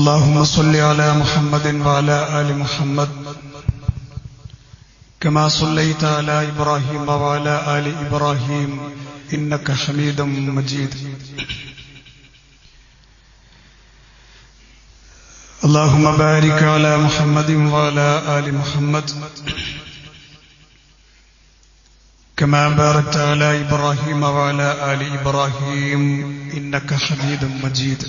اللهم صل على محمد وعلى آل محمد كما صليت على إبراهيم وعلى آل إبراهيم إنك حميد مجيد. اللهم بارك على محمد وعلى آل محمد كما باركت على إبراهيم وعلى آل إبراهيم إنك حميد مجيد.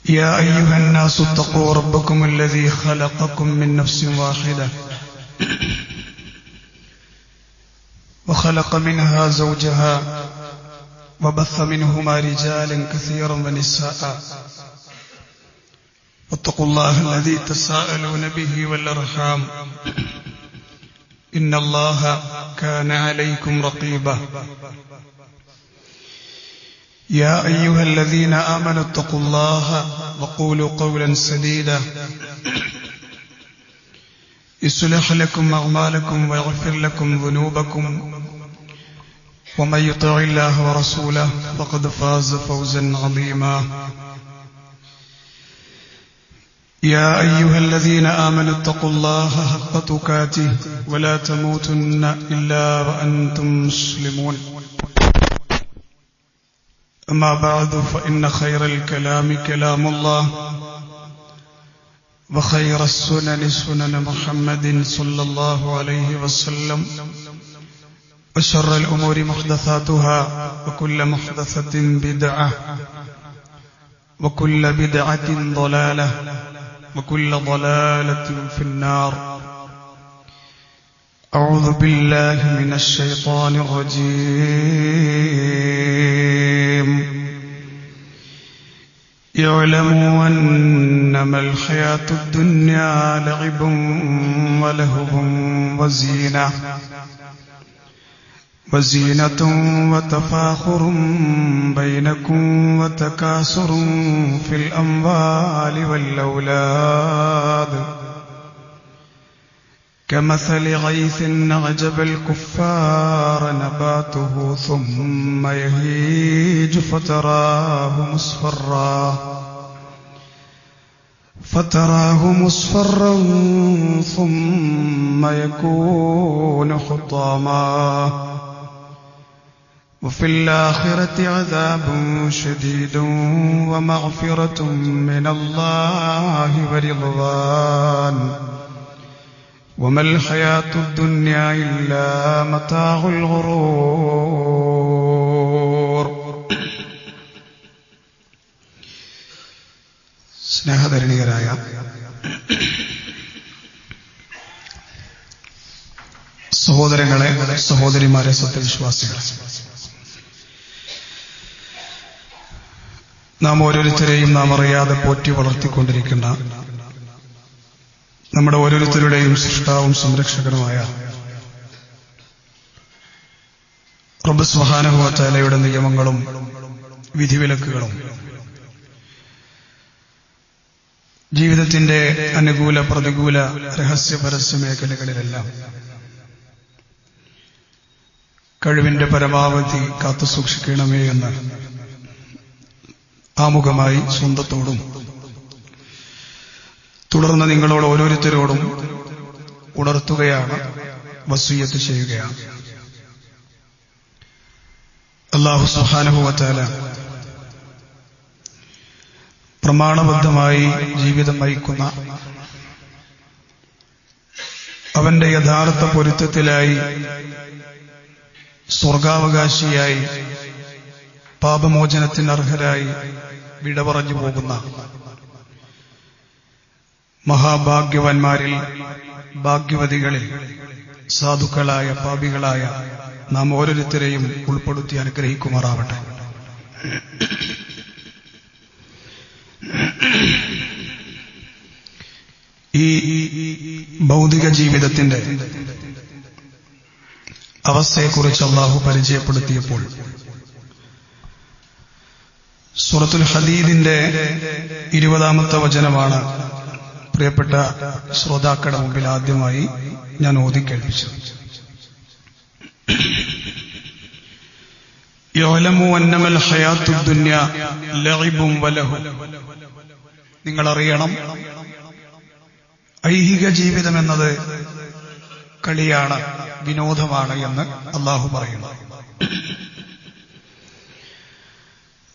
يا أيها الناس اتقوا ربكم الذي خلقكم من نفس واحدة وخلق منها زوجها وبث منهما رجالا كثيرا ونساء واتقوا الله الذي تساءلون به والأرحام إن الله كان عليكم رقيبا. يا أيها الذين آمنوا اتقوا الله وقولوا قولا سديدا يصلح لكم أعمالكم ويغفر لكم ذنوبكم ومن يطع الله ورسوله فقد فاز فوزا عظيما. يا أيها الذين آمنوا اتقوا الله حق تقاته ولا تموتن إلا وأنتم مسلمون. أما بعد فإن خير الكلام كلام الله وخير السنن سنن محمد صلى الله عليه وسلم وشر الأمور محدثاتها وكل محدثة بدعة وكل بدعة ضلالة وكل ضلالة في النار. أعوذ بالله من الشيطان الرجيم. اعلموا أنما الحياة الدنيا لعب ولهو وزينة وتفاخر بينكم وتكاثر في الأموال والأولاد كمثل غيث أعجب الكفار نباته ثم يهيج فتراه مصفرا ثم يكون حطاما وفي الآخرة عذاب شديد ومغفرة من الله ورضوان وما الحياة الدنيا إلا متاع الغرور. സ്നേഹധരണികരായ സഹോദരങ്ങളെ, സഹോദരിമാരെ, സത്യവിശ്വാസികളെ, നാം ഓരോരുത്തരെയും നാം അറിയാതെ പോറ്റി വളർത്തിക്കൊണ്ടിരിക്കുന്ന നമ്മുടെ ഓരോരുത്തരുടെയും സൃഷ്ടാവും സംരക്ഷകനുമായ റബ്ബ് സുബ്ഹാനഹു വ തആലയുടെ നിയമങ്ങളും വിധിവിലക്കുകളും ജീവിതത്തിന്റെ അനുകൂല പ്രതികൂല രഹസ്യ പരസ്യ മേഖലകളിലെല്ലാം കഴിവിന്റെ പരമാവധി കാത്തുസൂക്ഷിക്കണമേ എന്ന് ആമുഖമായി സ്വന്തത്തോടും തുടർന്ന് നിങ്ങളോട് ഓരോരുത്തരോടും ഉണർത്തുകയാണ്, വസിയ്യത്ത് ചെയ്യുകയാണ്. അല്ലാഹു സുബ്ഹാനഹു വ തആല പ്രമാണബദ്ധമായി ജീവിതം നയിക്കുന്ന, അവന്റെ യഥാർത്ഥ പൊരുത്തത്തിലായി സ്വർഗാവകാശിയായി പാപമോചനത്തിന് അർഹരായി വിട പറഞ്ഞു പോകുന്ന മഹാഭാഗ്യവാന്മാരിൽ, ഭാഗ്യവതികളിൽ, സാധുക്കളായ പാപികളായ നാം ഓരോരുത്തരെയും ഉൾപ്പെടുത്തി അനുഗ്രഹിക്കുമാറാവട്ടെ. ഈ ഭൗതിക ജീവിതത്തിന്റെ അവസ്ഥയെക്കുറിച്ച് അല്ലാഹു പരിചയപ്പെടുത്തിയപ്പോൾ സൂറത്തുൽ ഹദീദിന്റെ 20-ാമത്തെ വചനമാണ് പ്രിയപ്പെട്ട ശ്രോതാക്കളുടെ മുമ്പിൽ ആദ്യമായി ഞാൻ ഓതിക്കേൾപ്പിച്ചത്. യഅലമു അന്നമൽ ഹയാത്തുദ് ദുനിയ ലഇബും വലഹു. നിങ്ങൾ അറിയണം, ഐഹിക ജീവിതം എന്നത് കളിയാണ്, വിനോദമാണ് എന്ന് അല്ലാഹു പറയുന്നു.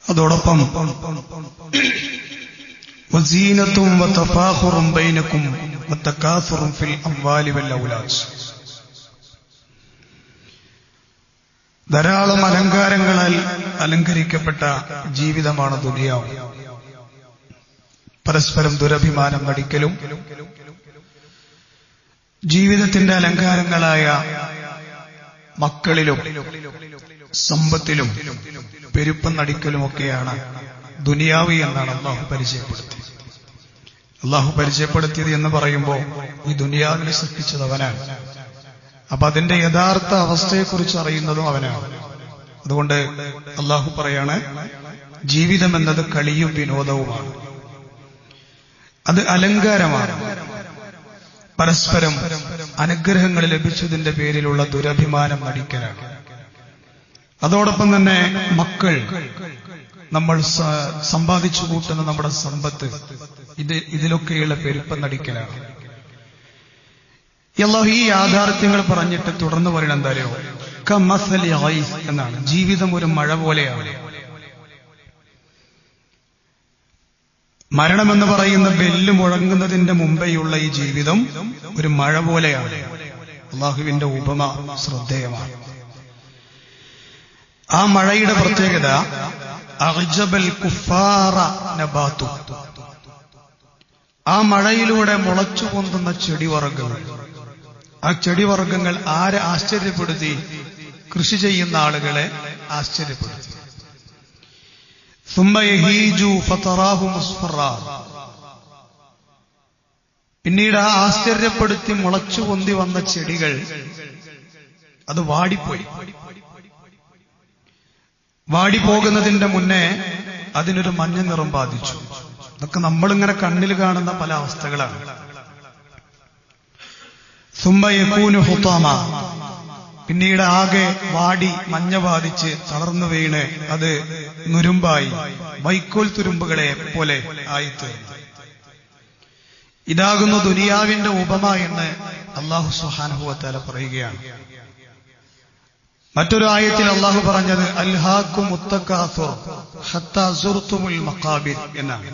അതോടൊപ്പം വസീനത്തും വതഫാഖുറും ബൈനക്കും വതകാസുറും ഫിൽ അംവാലി വൽ ഔലാദ്. ധാരാളം അലങ്കാരങ്ങളാൽ അലങ്കരിക്കപ്പെട്ട ജീവിതമാണ് ദുനിയാവ്. പരസ്പരം ദുരഭിമാനം നടിക്കലും ജീവിതത്തിന്റെ അലങ്കാരങ്ങളായ മക്കളിലും സമ്പത്തിലും പെരുപ്പം നടിക്കലുമൊക്കെയാണ് ദുനിയാവ് എന്നാണ് അള്ളാഹു പരിചയപ്പെടുത്തിയത്. അള്ളാഹു പരിചയപ്പെടുത്തിയത് എന്ന് പറയുമ്പോൾ ഈ ദുനിയാവിനെ സൃഷ്ടിച്ചത് അവനാണ്. അപ്പൊ അതിന്റെ യഥാർത്ഥ അവസ്ഥയെക്കുറിച്ച് അറിയുന്നതും അവനാണ്. അതുകൊണ്ട് അള്ളാഹു പറയാണ്, ജീവിതം എന്നത് കളിയും വിനോദവുമാണ്, അത് അലങ്കാരമാണ്, പരസ്പരം അനുഗ്രഹങ്ങൾ ലഭിച്ചതിന്റെ പേരിലുള്ള ദുരഭിമാനം നടിക്കലാണ്. അതോടൊപ്പം തന്നെ മക്കൾ, നമ്മൾ സമ്പാദിച്ചു കൂട്ടുന്ന നമ്മുടെ സമ്പത്ത്, ഇതിലൊക്കെയുള്ള പെരുപ്പം നടിക്കലാണ്. അല്ലാഹു ഈ യാഥാർത്ഥ്യങ്ങൾ പറഞ്ഞിട്ട് തുടർന്ന് പറയുന്നത് എന്താ അറിയോ? കമസലി ഗൈസ് എന്നാണ്. ജീവിതം ഒരു മഴ പോലെയാണ്. മരണമെന്ന് പറയുന്ന ബെല്ല് മുഴങ്ങുന്നതിന്റെ മുമ്പെയുള്ള ഈ ജീവിതം ഒരു മഴ പോലെയാണ്. അല്ലാഹുവിന്റെ ഉപമ ശ്രദ്ധേയമാണ്. ആ മഴയുടെ പ്രത്യേകത അഅ്ജബൽ കുഫാറ നബാതു. ആ മഴയിലൂടെ മുളച്ചു പൊന്തുന്ന ചെടിവർഗ്ഗങ്ങൾ, ആ ചെടിവർഗ്ഗങ്ങൾ ആരെ ആശ്ചര്യപ്പെടുത്തി? കൃഷി ചെയ്യുന്ന ആളുകളെ ആശ്ചര്യപ്പെടുത്തി. സുമ്മ യഹീജു ഫതറാഹു മുസ്ഫറാ. പിന്നീട് ആ ആശ്ചര്യപ്പെടുത്തി മുളച്ചു പൊന്തി വന്ന ചെടികൾ അത് വാടിപ്പോയി. വാടിപ്പോകുന്നതിന്റെ മുന്നേ അതിനൊരു മഞ്ഞ നിറം ബാധിച്ചു. ഇതൊക്കെ നമ്മളിങ്ങനെ കണ്ണിൽ കാണുന്ന പല അവസ്ഥകളാണ്. സുമ്മ യകൂനു ഹുതാമ. പിന്നീട് ആകെ വാടി മഞ്ഞ ബാധിച്ച് തളർന്നു വീണ് അത് നുരുമ്പായി, വൈക്കോൽ തുരുമ്പുകളെ പോലെ ആയിത്തീർന്നു. ഇതാകുന്നു ദുനിയാവിന്റെ ഉപമ എന്ന് അല്ലാഹു സുബ്ഹാനഹു വ തആല പറയുകയാണ്. മറ്റൊരു ആയത്തിൽ അല്ലാഹു പറഞ്ഞത് അൽഹാകുമുത് തകാസുർ ഹത്താ സുർതുമുൽ മഖാബിർ എന്നാണ്.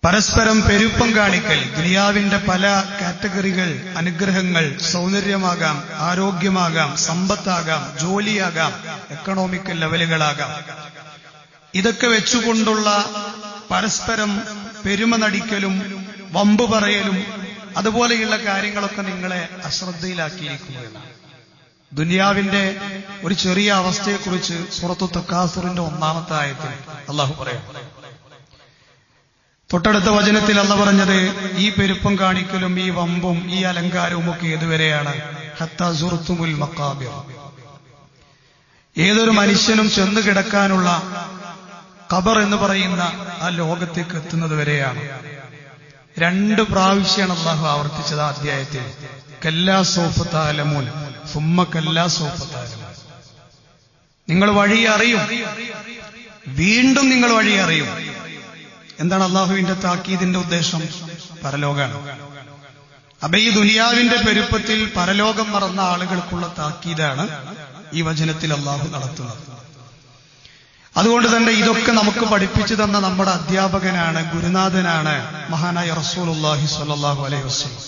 പരസ്പരം പെരുപ്പം കാണിക്കൽ, ദുനിയാവിന്റെ പല കാറ്റഗറികൾ, അനുഗ്രഹങ്ങൾ, സൗന്ദര്യമാകാം, ആരോഗ്യമാകാം, സമ്പത്താകാം, ജോലിയാകാം, എക്കണോമിക്കൽ ലെവലുകളാകാം, ഇതൊക്കെ വെച്ചുകൊണ്ടുള്ള പരസ്പരം പെരുമ നടിക്കലും വമ്പ് പറയലും അതുപോലെയുള്ള കാര്യങ്ങളൊക്കെ നിങ്ങളെ അശ്രദ്ധയിലാക്കിയിരിക്കുകയാണ്. ദുനിയാവിന്റെ ഒരു ചെറിയ അവസ്ഥയെക്കുറിച്ച് സൂറത്തു തകാസുറിന്റെ 1-ാമത്തെ ആയത്തിൽ അല്ലാഹു പറയാം. തൊട്ടടുത്ത വചനത്തിൽ അല്ലാഹു പറഞ്ഞത് ഈ പെരുപ്പം കാണിക്കലും ഈ വമ്പും ഈ അലങ്കാരവും ഒക്കെ ഏതുവരെയാണ്? ഹത്താ സുർതുമുൽ മഖാബിർ. ഏതൊരു മനുഷ്യനും ചെന്നു കിടക്കാനുള്ള ഖബർ എന്ന് പറയുന്ന ആ ലോകത്തേക്ക് എത്തുന്നത് വരെയാണ്. 2 പ്രാവശ്യമാണ് അല്ലാഹു ആവർത്തിച്ചത് ആ അധ്യായത്തിൽ. കല്ലാ സൗഫ തഅലമൂൻ സുമ്മ കല്ലാ സൗഫ തഅലമൂൻ. നിങ്ങൾ വഴി അറിയും, വീണ്ടും നിങ്ങൾ വഴി അറിയും. എന്താണ് അള്ളാഹുവിന്റെ താക്കീതിന്റെ ഉദ്ദേശം? പരലോകാണ്. അപ്പൊ ഈ ദുനിയാവിന്റെ പെരുപ്പത്തിൽ പരലോകം മറന്ന ആളുകൾക്കുള്ള താക്കീതാണ് ഈ വചനത്തിൽ അള്ളാഹു നടത്തുന്നത്. അതുകൊണ്ട് തന്നെ ഇതൊക്കെ നമുക്ക് പഠിപ്പിച്ചു തന്ന നമ്മുടെ അധ്യാപകനാണ്, ഗുരുനാഥനാണ് മഹാനായ റസൂലുള്ളാഹി സ്വല്ലല്ലാഹു അലൈഹി വസല്ലം.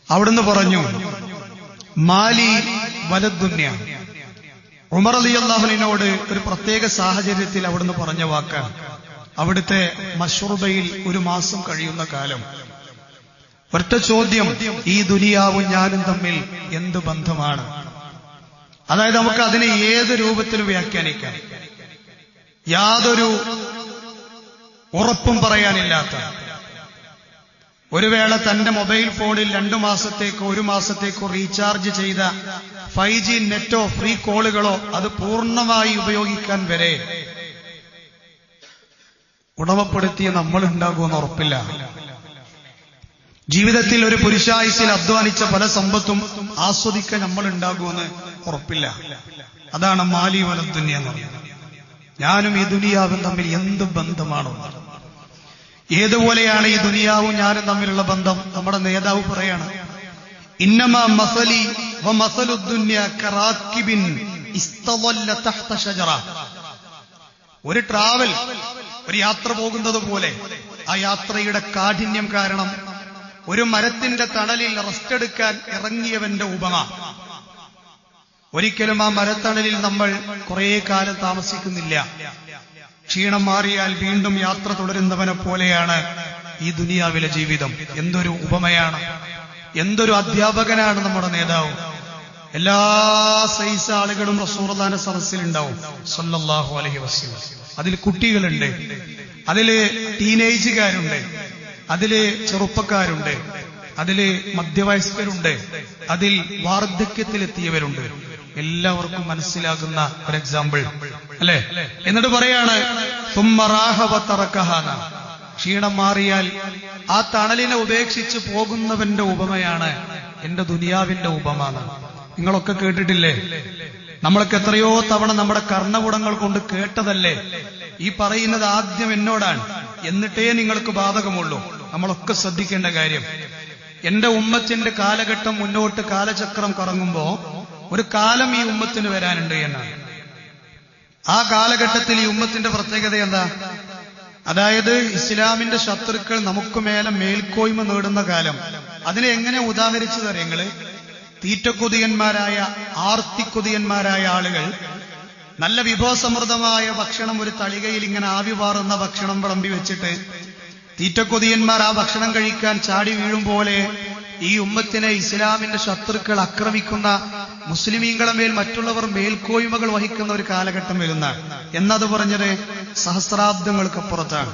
അവിടുന്ന് പറഞ്ഞു, മാലി വലദ്ദുന്യ. ഉമർ റളിയല്ലാഹു അൻഹുവിനോട് ഒരു പ്രത്യേക സാഹചര്യത്തിൽ അവിടുന്ന് പറഞ്ഞ വാക്കാണ്. അവിടുത്തെ മശ്റൂബയിൽ 1 മാസം കഴിയുന്ന കാലം ഒറ്റ ചോദ്യം, ഈ ദുനിയാവും ഞാനും തമ്മിൽ എന്ത് ബന്ധമാണ്? അതായത് നമുക്ക് അതിനെ ഏത് രൂപത്തിലും വ്യാഖ്യാനിക്കാം. യാതൊരു ഉറപ്പും പറയാനില്ലാത്ത, ഒരു വേള തന്റെ മൊബൈൽ ഫോണിൽ 2 മാസത്തേക്കോ 1 മാസത്തേക്കോ റീചാർജ് ചെയ്ത 5G നെറ്റോ ഫ്രീ കോളുകളോ അത് പൂർണ്ണമായി ഉപയോഗിക്കാൻ വരെ ഉടമപ്പെടുത്തിയ നമ്മൾ ഉണ്ടാകുമെന്ന് ഉറപ്പില്ല. ജീവിതത്തിൽ ഒരു പുരുഷായുസ്സിൽ അധ്വാനിച്ച പല സമ്പത്തും ആസ്വദിക്കാൻ നമ്മൾ ഉണ്ടാകുമെന്ന് ഉറപ്പില്ല. അതാണ് മാലി വലദ്ദുനിയ എന്ന് പറയുന്നത്. ഞാനും ഈ ദുനിയാവും തമ്മിൽ എന്ത് ബന്ധമാണോ, ഏതുപോലെയാണ് ഈ ദുനിയാവും ഞാനും തമ്മിലുള്ള ബന്ധം? നമ്മുടെ നേതാവ് പറയാണ്, ഇന്നമാ മസലി വ മസലു ദുനിയ കറാക്കിബിൻ ഇസ്തളല്ല തഹ്ത ഷജറ. ഒരു ട്രാവൽ, ഒരു യാത്ര പോകുന്നത് പോലെ ആ യാത്രയുടെ കാഠിന്യം കാരണം ഒരു മരത്തിന്റെ തണലിൽ റെസ്റ്റ് എടുക്കാൻ ഇറങ്ങിയവന്റെ ഉപമ. ഒരിക്കലും ആ മരത്തണലിൽ നമ്മൾ കുറെ കാലം താമസിക്കുന്നില്ല. ക്ഷീണം മാറിയാൽ വീണ്ടും യാത്ര തുടരുന്നവനെ പോലെയാണ് ഈ ദുനിയാവിലെ ജീവിതം. എന്തൊരു ഉപമയാണ്, എന്തൊരു അധ്യാപകനാണ് നമ്മുടെ നേതാവ്. എല്ലാ സൈസ് ആളുകളും റസൂലുള്ളാഹിന്റെ സദസ്സിലുണ്ടാവും സല്ലല്ലാഹു അലൈഹി വസല്ലം. അതിൽ കുട്ടികളുണ്ട്, അതില് ടീനേജുകാരുണ്ട്, അതില് ചെറുപ്പക്കാരുണ്ട്, അതില് മധ്യവയസ്കരുണ്ട്, അതിൽ വാർദ്ധക്യത്തിലെത്തിയവരുണ്ട്. എല്ലാവർക്കും മനസ്സിലാകുന്ന ഒരു എക്സാമ്പിൾ അല്ലെ. എന്നിട്ട് പറയാണ് ക്ഷീണം മാറിയാൽ ആ തണലിനെ ഉപേക്ഷിച്ച് പോകുന്നവന്റെ ഉപമയാണ് എന്റെ ദുനിയാവിന്റെ ഉപമ. നിങ്ങളൊക്കെ കേട്ടിട്ടില്ലേ? നമ്മളൊക്കെ എത്രയോ തവണ നമ്മുടെ കർണപുടങ്ങൾ കൊണ്ട് കേട്ടതല്ലേ? ഈ പറയുന്നത് ആദ്യം എന്നോടാണ്, എന്നിട്ടേ നിങ്ങൾക്ക് ബാധകമുള്ളൂ. നമ്മളൊക്കെ ശ്രദ്ധിക്കേണ്ട കാര്യം, എന്റെ ഉമ്മത്തിന്റെ കാലഘട്ടം മുന്നോട്ട് കാലചക്രം കറങ്ങുമ്പോ ഒരു കാലം ഈ ഉമ്മത്തിന് വരാനുണ്ട് എന്നാണ്. ആ കാലഘട്ടത്തിൽ ഈ ഉമ്മത്തിന്റെ പ്രത്യേകത എന്താ? അതായത് ഇസ്ലാമിന്റെ ശത്രുക്കൾ നമുക്ക് മേലെ മേൽക്കോയ്മ നേടുന്ന കാലം. അതിനെ എങ്ങനെ ഉദാഹരിച്ചു തരങ്ങള്? തീറ്റക്കൊതിയന്മാരായ, ആർത്തിക്കൊതിയന്മാരായ ആളുകൾ നല്ല വിഭവസമൃദ്ധമായ ഭക്ഷണം ഒരു തളികയിൽ ഇങ്ങനെ ആവിപാറുന്ന ഭക്ഷണം വിളമ്പി വെച്ചിട്ട് തീറ്റക്കൊതിയന്മാർ ആ ഭക്ഷണം കഴിക്കാൻ ചാടി വീഴും പോലെ ഈ ഉമ്മത്തിനെ ഇസ്ലാമിന്റെ ശത്രുക്കൾ ആക്രമിക്കുന്ന, മുസ്ലിമീങ്ങളെ മേൽ മറ്റുള്ളവർ മേൽക്കോയ്മകൾ വഹിക്കുന്ന ഒരു കാലഘട്ടം വരുന്നതാണ് എന്നത് പറഞ്ഞത് സഹസ്രാബ്ദങ്ങൾക്കപ്പുറത്താണ്.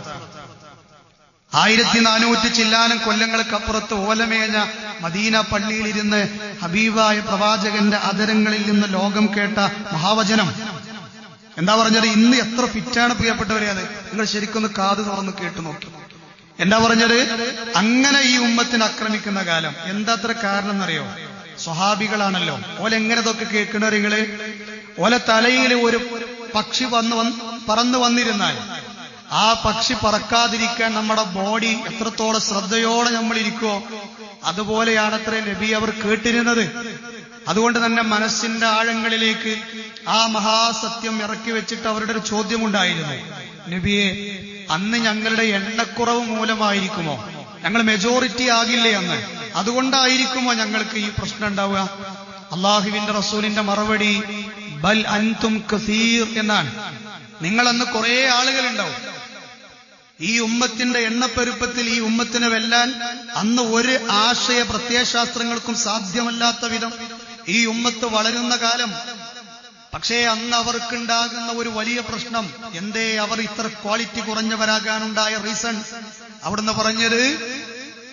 1400 ചില്ലാനം കൊല്ലങ്ങൾക്കപ്പുറത്ത് ഓലമേഞ്ഞ മദീന പള്ളിയിലിരുന്ന് ഹബീബായ പ്രവാചകന്റെ അധരങ്ങളിൽ നിന്ന് ലോകം കേട്ട മഹാവചനം എന്താ പറഞ്ഞത്? ഇന്ന് എത്ര ഫിറ്റാണ് പ്രിയപ്പെട്ടവരെ, അത് നിങ്ങൾ ശരിക്കൊന്ന് കാത് തുറന്ന് കേട്ടു നോക്കി. എന്താ പറഞ്ഞത്? അങ്ങനെ ഈ ഉമ്മത്തിനെ ആക്രമിക്കുന്ന കാലം. എന്താ അത്ര കാരണം എന്നറിയോ? സ്വഹാബികളാണല്ലോ. ഓലെങ്ങനെ ഇതൊക്കെ കേൾക്കണ നിങ്ങള്? ഓലെ തലയിൽ ഒരു പക്ഷി പറന്നു വന്നിരുന്നാൽ ആ പക്ഷി പറക്കാതിരിക്കാൻ നമ്മുടെ ബോഡി എത്രത്തോളം ശ്രദ്ധയോടെ നമ്മൾ ഇരിക്കുവോ അതുപോലെയാണത്രേ നബി അവർ കേട്ടിരുന്നത്. അതുകൊണ്ട് തന്നെ മനസ്സിന്റെ ആഴങ്ങളിലേക്ക് ആ മഹാസത്യം ഇറക്കി വെച്ചിട്ട് അവരുടെ ഒരു ചോദ്യമുണ്ടായിരുന്നു, നബിയെ, അന്ന് ഞങ്ങളുടെ എണ്ണക്കുറവ് മൂലമായിരിക്കുമോ? ഞങ്ങൾ മെജോറിറ്റി ആകില്ലേ അന്ന്? അതുകൊണ്ടായിരിക്കുമോ ഞങ്ങൾക്ക് ഈ പ്രശ്നം ഉണ്ടാവുക? അള്ളാഹുവിന്റെ റസൂലിന്റെ മറുപടി ബൽ അൻതും കസീർ എന്നാണ്. നിങ്ങളന്ന് കുറെ ആളുകളുണ്ടാവും. ഈ ഉമ്മത്തിന്റെ എണ്ണപ്പെരുപ്പത്തിൽ ഈ ഉമ്മത്തിനെ വെല്ലാൻ അന്ന് ഒരു ആശയ പ്രത്യയശാസ്ത്രങ്ങൾക്കും സാധ്യമല്ലാത്ത വിധം ഈ ഉമ്മത്ത് വളരുന്ന കാലം. പക്ഷേ അന്ന് അവർക്കുണ്ടാകുന്ന ഒരു വലിയ പ്രശ്നം എന്തേ അവർ ഇത്ര ക്വാളിറ്റി കുറഞ്ഞവരാകാനുണ്ടായ റീസൺ അവിടുന്ന് പറഞ്ഞത്,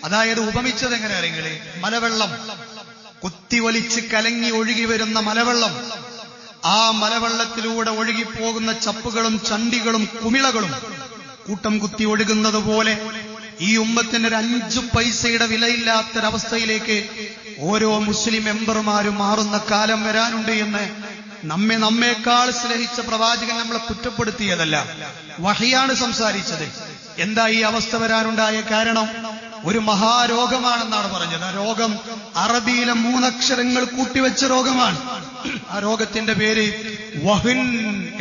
അതായത് ഉപമിച്ചത് എങ്ങനെ അറിയെങ്കില്, മലവെള്ളം കുത്തിവലിച്ച് കലങ്ങി ഒഴുകി വരുന്ന മലവെള്ളം, ആ മലവെള്ളത്തിലൂടെ ഒഴുകിപ്പോകുന്ന ചപ്പുകളും ചണ്ടികളും കുമിളകളും കൂട്ടം കുത്തി ഒഴുകുന്നത് പോലെ ഈ ഉമ്മത്തിന് 5 പൈസയുടെ വിലയില്ലാത്തൊരവസ്ഥയിലേക്ക് ഓരോ മുസ്ലിം മെമ്പർമാരും മാറുന്ന കാലം വരാനുണ്ട് എന്ന് നമ്മേക്കാൾ സ്നേഹിച്ച പ്രവാചകൻ നമ്മളെ കുറ്റപ്പെടുത്തിയതല്ല, വഹിയാണ് സംസാരിച്ചത്. എന്താ ഈ അവസ്ഥ വരാനുണ്ടായ കാരണം? ഒരു മഹാരോഗമാണെന്നാണ് പറഞ്ഞത്. ആ രോഗം അറബിയിലെ 3 അക്ഷരങ്ങൾ കൂട്ടിവെച്ച രോഗമാണ്. ആ രോഗത്തിന്റെ പേര് വഹൻ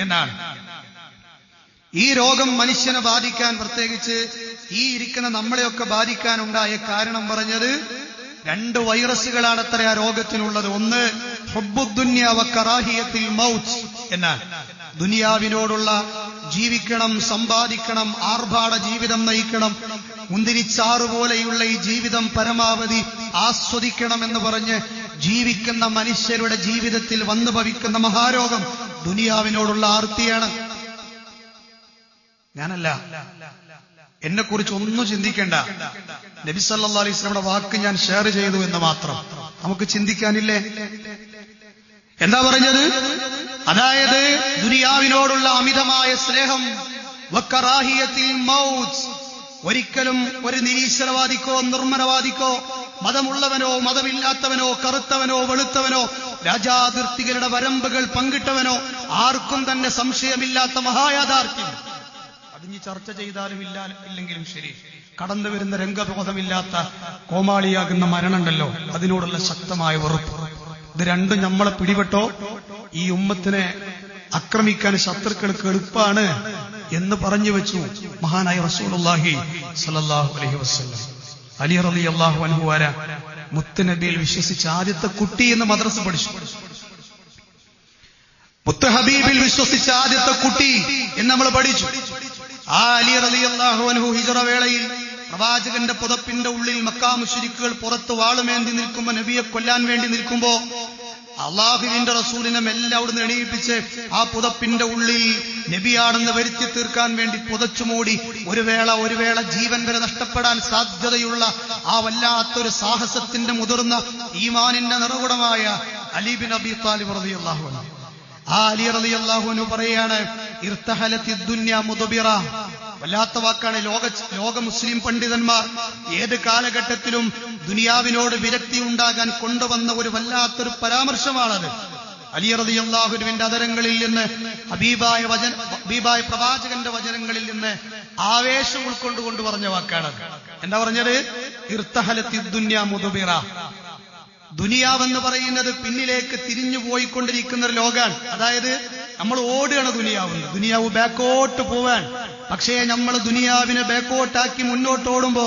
എന്നാണ്. ഈ രോഗം മനുഷ്യനെ ബാധിക്കാൻ, പ്രത്യേകിച്ച് ഈ ഇരിക്കുന്ന നമ്മളെയൊക്കെ ബാധിക്കാനുണ്ടായ കാരണം പറഞ്ഞത് 2 വൈറസുകളാണ് അത്ര ആ രോഗത്തിനുള്ളത്. ഒന്ന് ഹുബ്ബുദ്ദുനിയ വ കറാഹിയത്തുൽ മൗത്ത് എന്നാണ്. ദുനിയാവിനോടുള്ള ജീവിക്കണം, സമ്പാദിക്കണം, ആർഭാട ജീവിതം നയിക്കണം, മുന്തിരിച്ചാറ് പോലെയുള്ള ഈ ജീവിതം പരമാവധി ആസ്വദിക്കണം എന്ന് പറഞ്ഞ് ജീവിക്കുന്ന മനുഷ്യരുടെ ജീവിതത്തിൽ വന്നു ഭവിക്കുന്ന മഹാരോഗം ദുനിയാവിനോടുള്ള ആർത്തിയാണ്. ഞാനല്ല, എന്നെക്കുറിച്ച് ഒന്നും ചിന്തിക്കേണ്ട. നബി സല്ലല്ലാഹു അലൈഹി വസല്ലമയുടെ വാക്ക് ഞാൻ ഷെയർ ചെയ്തു എന്ന് മാത്രം. നമുക്ക് ചിന്തിക്കാനില്ലേ? എന്താ പറഞ്ഞത്? അതായത് ദുനിയാവിനോടുള്ള അമിതമായ സ്നേഹം, വക്കറാഹിയത്തുൽ മൗത്ത്, ഒരിക്കലും ഒരു നിരീശ്വരവാദിക്കോ നിർമ്മലവാദിക്കോ മതമുള്ളവനോ മതമില്ലാത്തവനോ കറുത്തവനോ വെളുത്തവനോ രാജാതിർത്തികളുടെ വരമ്പുകൾ പങ്കിട്ടവനോ ആർക്കും തന്നെ സംശയമില്ലാത്ത മഹായാഥാർത്ഥ്യം. അതിന് ചർച്ച ചെയ്താലും ഇല്ലെങ്കിലും ശരി, കടന്നു വരുന്ന രംഗബോധമില്ലാത്ത കോമാളിയാകുന്ന മരണമുണ്ടല്ലോ, അതിനോടുള്ള ശക്തമായ വെറുപ്പ്. ഇത് രണ്ടും നമ്മളെ പിടിപെട്ടോ ഈ ഉമ്മത്തിനെ ആക്രമിക്കാൻ ശത്രുക്കൾക്ക് എളുപ്പമാണ് എന്ന് പറഞ്ഞു വെച്ചു മഹാനായ റസൂലുള്ളാഹി സ്വല്ലല്ലാഹു അലൈഹി വസല്ലം. അലി റളിയല്ലാഹു അൻഹു ആരാ? മുത്തുനബിയിൽ വിശ്വസിച്ച ആദ്യത്തെ കുട്ടി എന്ന് മദ്രസ പഠിച്ചു. മുത്ത് ഹബീബിൽ വിശ്വസിച്ച ആദ്യത്തെ കുട്ടി എന്ന് നമ്മൾ പഠിച്ചു. ആ അലി റളിയല്ലാഹു അൻഹു ഹിജ്റ വേളയിൽ പ്രവാചകന്റെ പുതപ്പിന്റെ ഉള്ളിൽ മക്കാ മുശ്രിക്കുകൾ പുറത്ത് വാളുമേന്തി നിൽക്കുമ്പോ, നബിയെ കൊല്ലാൻ വേണ്ടി നിൽക്കുമ്പോ അള്ളാഹുവിന്റെ റസൂലിനെ മെല്ലെ അവിടുന്ന് എണീപ്പിച്ച് ആ പുതപ്പിന്റെ ഉള്ളിൽ നബിയാണെന്ന് വരുത്തി തീർക്കാൻ വേണ്ടി പുതച്ചുമൂടി ഒരു വേള ജീവൻ വരെ നഷ്ടപ്പെടാൻ സാധ്യതയുള്ള ആ വല്ലാത്തൊരു സാഹസത്തിന്റെ മുതിർന്ന ഈമാനിന്റെ നിറകുടമായ അലി ബിൻ അബി താലിബ് റളിയല്ലാഹു അൻഹു. ആ അലി റളിയല്ലാഹു അൻഹു പറയാണ്, ഇർതഹലത്തിദ് ദുനിയ മുദ്ബിറ. വല്ലാത്ത വാക്കാണ്. ലോക മുസ്ലിം പണ്ഡിതന്മാർ ഏത് കാലഘട്ടത്തിലും ദുനിയാവിനോട് വിരക്തി ഉണ്ടാകാൻ കൊണ്ടുവന്ന ഒരു വല്ലാത്തൊരു പരാമർശമാണത്. അലി റളിയല്ലാഹുവിന്റെ അതരങ്ങളിൽ നിന്ന് ഹബീബായ പ്രവാചകന്റെ വചനങ്ങളിൽ നിന്ന് ആവേശം ഉൾക്കൊണ്ടുകൊണ്ട് പറഞ്ഞ വാക്കാണത്. എന്താ പറഞ്ഞത്? ഇർതഹലത്തിദ് ദുനിയ മുദ്ബിറ. ദുനിയാവെന്ന് പറയുന്നത് പിന്നിലേക്ക് തിരിഞ്ഞു പോയിക്കൊണ്ടിരിക്കുന്ന ഒരു ലോകാണ്. അതായത് നമ്മൾ ഓടുകയാണ് ദുനിയാവ് ബാക്കോട്ട് പോവാൻ. പക്ഷേ നമ്മൾ ദുനിയാവിനെ ബാക്കോട്ടാക്കി മുന്നോട്ട് ഓടുമ്പോ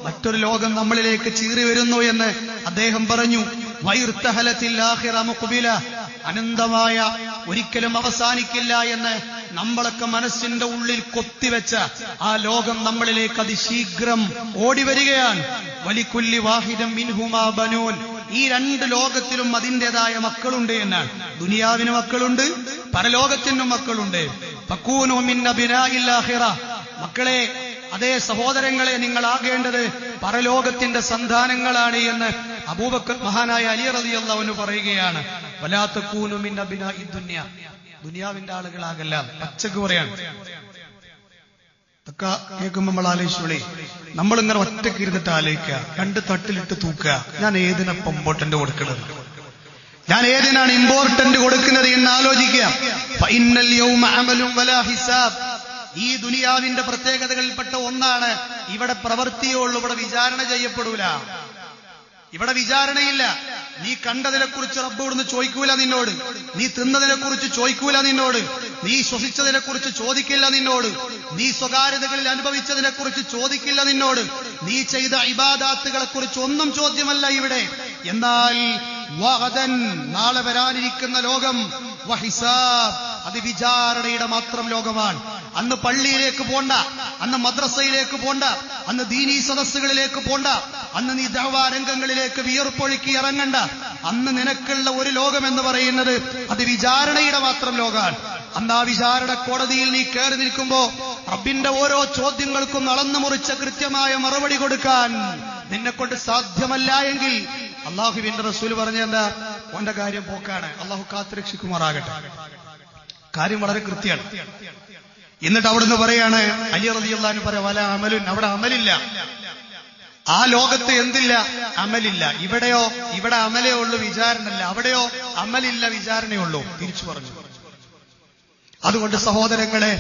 മറ്റൊരു ലോകം നമ്മളിലേക്ക് ചീറി വരുന്നു എന്ന് അദ്ദേഹം പറഞ്ഞു. വൈർതഹലത്തിൽ ആഖിറ മുഖ്ബില. അനന്തമായ ഒരിക്കലും അവസാനിക്കില്ല എന്ന് നമ്മളൊക്കെ മനസ്സിന്റെ ഉള്ളിൽ കൊത്തിവെച്ച ആ ലോകം നമ്മളിലേക്ക് അതിശീഘ്രം ഓടിവരികയാണ്. വലികുല്ലി വാഹിദൻ മിൻഹുമാ ബനൂൻ. ഈ രണ്ട് ലോകത്തിലും അതിൻ്റെതായ മക്കളുണ്ട് എന്നാണ്. ദുനിയാവിന് മക്കളുണ്ട്, പരലോകത്തിനും മക്കളുണ്ട്. ഫകൂനു മിൻ അബ്നാഇൽ ആഖിറ. മക്കളെ, അതേ സഹോദരങ്ങളെ, നിങ്ങളാകേണ്ടത് പരലോകത്തിന്റെ സന്താനങ്ങളാണ് എന്ന് അബൂബക്കർ മഹാനായ അലി റളിയല്ലാഹു അൻഹു പറയുകയാണ്. വലാ തകൂനു മിൻ അബ്നാഇദ് ദുനിയ. ദുനിയാവിന്റെ ആളുകളാകല്ല. പച്ചക്ക് പറയാണ്. ഇതൊക്കെ കേൾക്കുമ്പോൾ നമ്മൾ ആലോചിച്ചോളി. നമ്മളിങ്ങനെ ഒറ്റക്ക് ഇരുന്നിട്ട് ആലോചിക്കുക, രണ്ട് തട്ടിലിട്ട് തൂക്കുക, ഞാൻ ഏതിനൊപ്പം ഇമ്പോർട്ടന്റ് കൊടുക്കുന്നത്, ഞാൻ ഏതിനാണ് ഇമ്പോർട്ടന്റ് കൊടുക്കുന്നത് എന്ന് ആലോചിക്കുക. ഫഇന്നൽ യൗമ അമലുൻ വലാ ഹിസാബ്. ഈ ദുനിയാവിന്റെ പ്രത്യേകതകളിൽപ്പെട്ട ഒന്നാണ്, ഇവിടെ പ്രവൃത്തിയേ ഉള്ളൂ, ഇവിടെ വിചാരണ ചെയ്യപ്പെടൂല. ഇവിടെ വിചാരണയില്ല. നീ കണ്ടതിനെ കുറിച്ച് റബ്ബോടൊന്ന് ചോദിക്കൂല നിന്നോട്. നീ തിന്നതിനെ കുറിച്ച് ചോദിക്കൂല നിന്നോട്. നീ ശ്വസിച്ചതിനെ കുറിച്ച് ചോദിക്കില്ല നിന്നോട്. നീ സ്വകാര്യതകളിൽ അനുഭവിച്ചതിനെ കുറിച്ച് ചോദിക്കില്ല നിന്നോട്. നീ ചെയ്ത ഇബാദാത്തുകളെ കുറിച്ച് ഒന്നും ചോദ്യമല്ല ഇവിടെ. എന്നാൽ വഗദൻ, നാളെ വരാനിരിക്കുന്ന ലോകം, വഹിസാബ്, അത് വിചാരണയുടെ മാത്രം ലോകമാണ്. അന്ന് പള്ളിയിലേക്ക് പോണ്ട, അന്ന് മദ്രസയിലേക്ക് പോണ്ട, അന്ന് ദീനീ സദസ്സുകളിലേക്ക് പോണ്ട, അന്ന് നീ ദഅ്വാ രംഗങ്ങളിലേക്ക് വിയർപ്പൊഴുക്കി ഇറങ്ങണ്ട. അന്ന് നിനക്കുള്ള ഒരു ലോകം എന്ന് പറയുന്നത് അത് വിചാരണയുടെ മാത്രം ലോകമാണ്. അന്ന് ആ വിചാരണ കോടതിയിൽ നീ കയറി നിൽക്കുമ്പോ റബ്ബിന്റെ ഓരോ ചോദ്യങ്ങൾക്കും അളന്നു മുറിച്ച കൃത്യമായ മറുപടി കൊടുക്കാൻ നിന്നെ കൊണ്ട് സാധ്യമല്ല എങ്കിൽ അള്ളാഹുവിന്റെ റസൂൽ പറഞ്ഞെന്താ? ഓന്റെ കാര്യം പോക്കാണ്. അള്ളാഹു കാത്തുരക്ഷിക്കുമാറാകട്ടെ. കാര്യം വളരെ കൃത്യമാണ്. എന്നിട്ട് അവിടുന്ന് പറയാണ്, അലി റളിയല്ലാഹു അൻഹു പറയാ, വല അമലുൻ. അവിടെ അമലില്ല. ആ ലോകത്ത് എന്തില്ല? അമലില്ല. ഇവിടെയോ? ഇവിടെ അമലേ ഉള്ളൂ, വിചാരണല്ല. അവിടെയോ അമലില്ല, വിചാരണയുള്ളൂ. തിരിച്ചു പറഞ്ഞു. അതുകൊണ്ട് സഹോദരങ്ങളെ,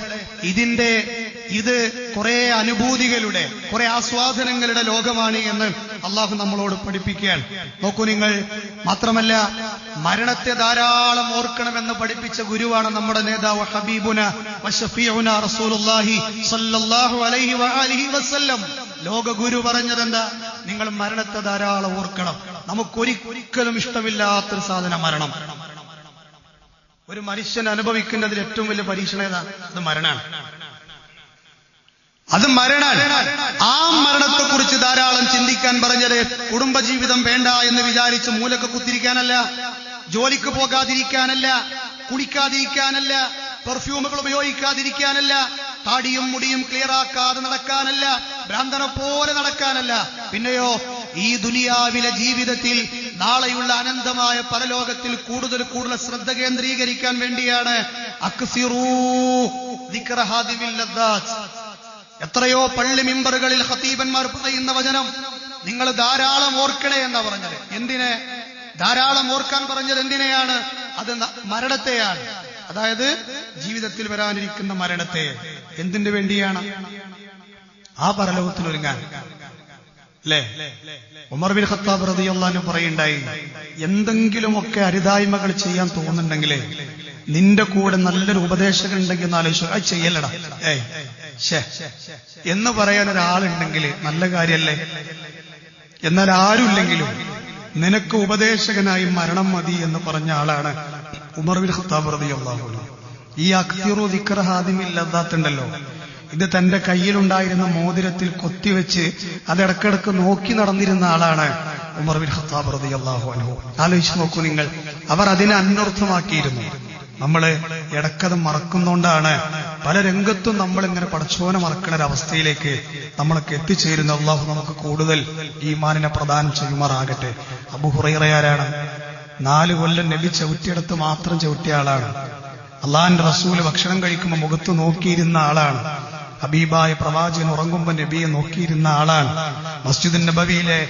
ഇത് കുറെ അനുഭൂതികളുടെ, കുറെ ആസ്വാദനങ്ങളുടെ ലോകമാണ് എന്ന് അള്ളാഹു നമ്മളോട് പഠിപ്പിക്കുകയാണ്. നോക്കൂ നിങ്ങൾ. മാത്രമല്ല, മരണത്തെ ധാരാളം ഓർക്കണമെന്ന് പഠിപ്പിച്ച ഗുരുവാണ് നമ്മുടെ നേതാവ് ഹബീബുന വശഫീഉന റസൂലുള്ളാഹി സ്വല്ലല്ലാഹു അലൈഹി വആലിഹി വസല്ലം. ലോക ഗുരു പറഞ്ഞതെന്താ? നിങ്ങൾ മരണത്തെ ധാരാളം ഓർക്കണം. നമുക്കൊരിക്കലും ഇഷ്ടമില്ലാത്തൊരു സാധനം മരണം. ഒരു മനുഷ്യൻ അനുഭവിക്കുന്നതിൽ ഏറ്റവും വലിയ പരീക്ഷണം ഏതാ? അത് മരണമാണ്. അത് മരണമാണ്. ആ മരണത്തെക്കുറിച്ച് ധാരാളം ചിന്തിക്കാൻ പറഞ്ഞത് കുടുംബജീവിതം വേണ്ട എന്ന് വിചാരിച്ച് മൂലക്ക് കുത്തിരിക്കാനല്ല, ജോലിക്ക് പോകാതിരിക്കാനല്ല, കുടിക്കാതിരിക്കാനല്ല, പെർഫ്യൂമുകൾ ഉപയോഗിക്കാതിരിക്കാനല്ല, താടിയും മുടിയും ക്ലിയറാക്കാതെ നടക്കാനല്ല, ഭ്രാന്തനെ പോലെ നടക്കാനല്ല. പിന്നെയോ ഈ ദുനിയാവിലെ ജീവിതത്തിൽ നാളെയുള്ള അനന്തമായ പരലോകത്തിൽ കൂടുതൽ ശ്രദ്ധ കേന്ദ്രീകരിക്കാൻ വേണ്ടിയാണ്. അക്സിറൂ ദിക്റ ഹാദിമിൽ ലദ്ദാത്ത്. എത്രയോ പള്ളി മിമ്പറുകളിൽ ഖതീബന്മാർ പറയുന്ന വചനം നിങ്ങൾ ധാരാളം ഓർക്കണേ എന്നാ പറഞ്ഞത്. എന്തിനെ ധാരാളം ഓർക്കാൻ പറഞ്ഞത്? എന്തിനെയാണ്? അത് മരണത്തെയാണ്. അതായത് ജീവിതത്തിൽ വരാനിരിക്കുന്ന മരണത്തെ. എന്തിനു വേണ്ടിയാണ്? ആ പരലോകത്തിനൊരുങ്ങാൻ അല്ലേ? ഉമർ ബിൻ ഖത്താബ് റളിയല്ലാഹു അൻഹു പറയുണ്ടായി, എന്തെങ്കിലുമൊക്കെ അരുതായ്മകൾ ചെയ്യാൻ തോന്നുന്നുണ്ടെങ്കിലേ നിന്റെ കൂടെ നല്ലൊരു ഉപദേശകൻ ഉണ്ടെങ്കിൽ ഒന്ന് ആലോചിച്ചു, അത് ചെയ്യലടാ എന്ന് പറയാൻ ഒരാളുണ്ടെങ്കിൽ നല്ല കാര്യല്ലേ? എന്നാൽ ആരുമില്ലെങ്കിലും നിനക്ക് ഉപദേശകനായി മരണം മതി എന്ന് പറഞ്ഞ ആളാണ് ഉമർ ബിൻ ഖത്താബ് റളിയല്ലാഹു അൻഹു. ഈ അക്തിറു ദിക്റ ഹാദിമിൽ ലദ്ദാത്തുണ്ടല്ലോ, ഇത് തന്റെ കയ്യിലുണ്ടായിരുന്ന മോതിരത്തിൽ കൊത്തിവെച്ച് അതിടക്കിടക്ക് നോക്കി നടന്നിരുന്ന ആളാണ് ഉമർ ബിൻ ഖത്താബ് റളിയല്ലാഹു അൻഹു. ആലോചിച്ച് നോക്കൂ നിങ്ങൾ, അവർ അതിനെ അന്വർത്ഥമാക്കിയിരുന്നു. നമ്മള് ഇടക്കത് മറക്കുന്നോണ്ടാണ് പല രംഗത്തും നമ്മളിങ്ങനെ പടച്ചോനെ മറക്കുന്ന ഒരവസ്ഥയിലേക്ക് നമ്മളൊക്കെ എത്തിച്ചേരുന്ന. അള്ളാഹു നമുക്ക് കൂടുതൽ ഈമാനിനെ പ്രദാനം ചെയ്യുമാറാകട്ടെ. അബൂ ഹുറൈറ ആരാണ്? 4 കൊല്ലം നബി ചവിട്ടിയെടുത്ത് മാത്രം ചവിട്ടിയ ആളാണ്. അള്ളാഹിന്റെ റസൂല് ഭക്ഷണം കഴിക്കുമ്പോൾ മുഖത്ത് നോക്കിയിരുന്ന ആളാണ്. ഹബീബായ പ്രവാചകൻ ഉറങ്ങുമ്പോൾ നബിയെ നോക്കിയിരുന്ന ആളാണ്. മസ്ജിദുൻ നബവിയിലെ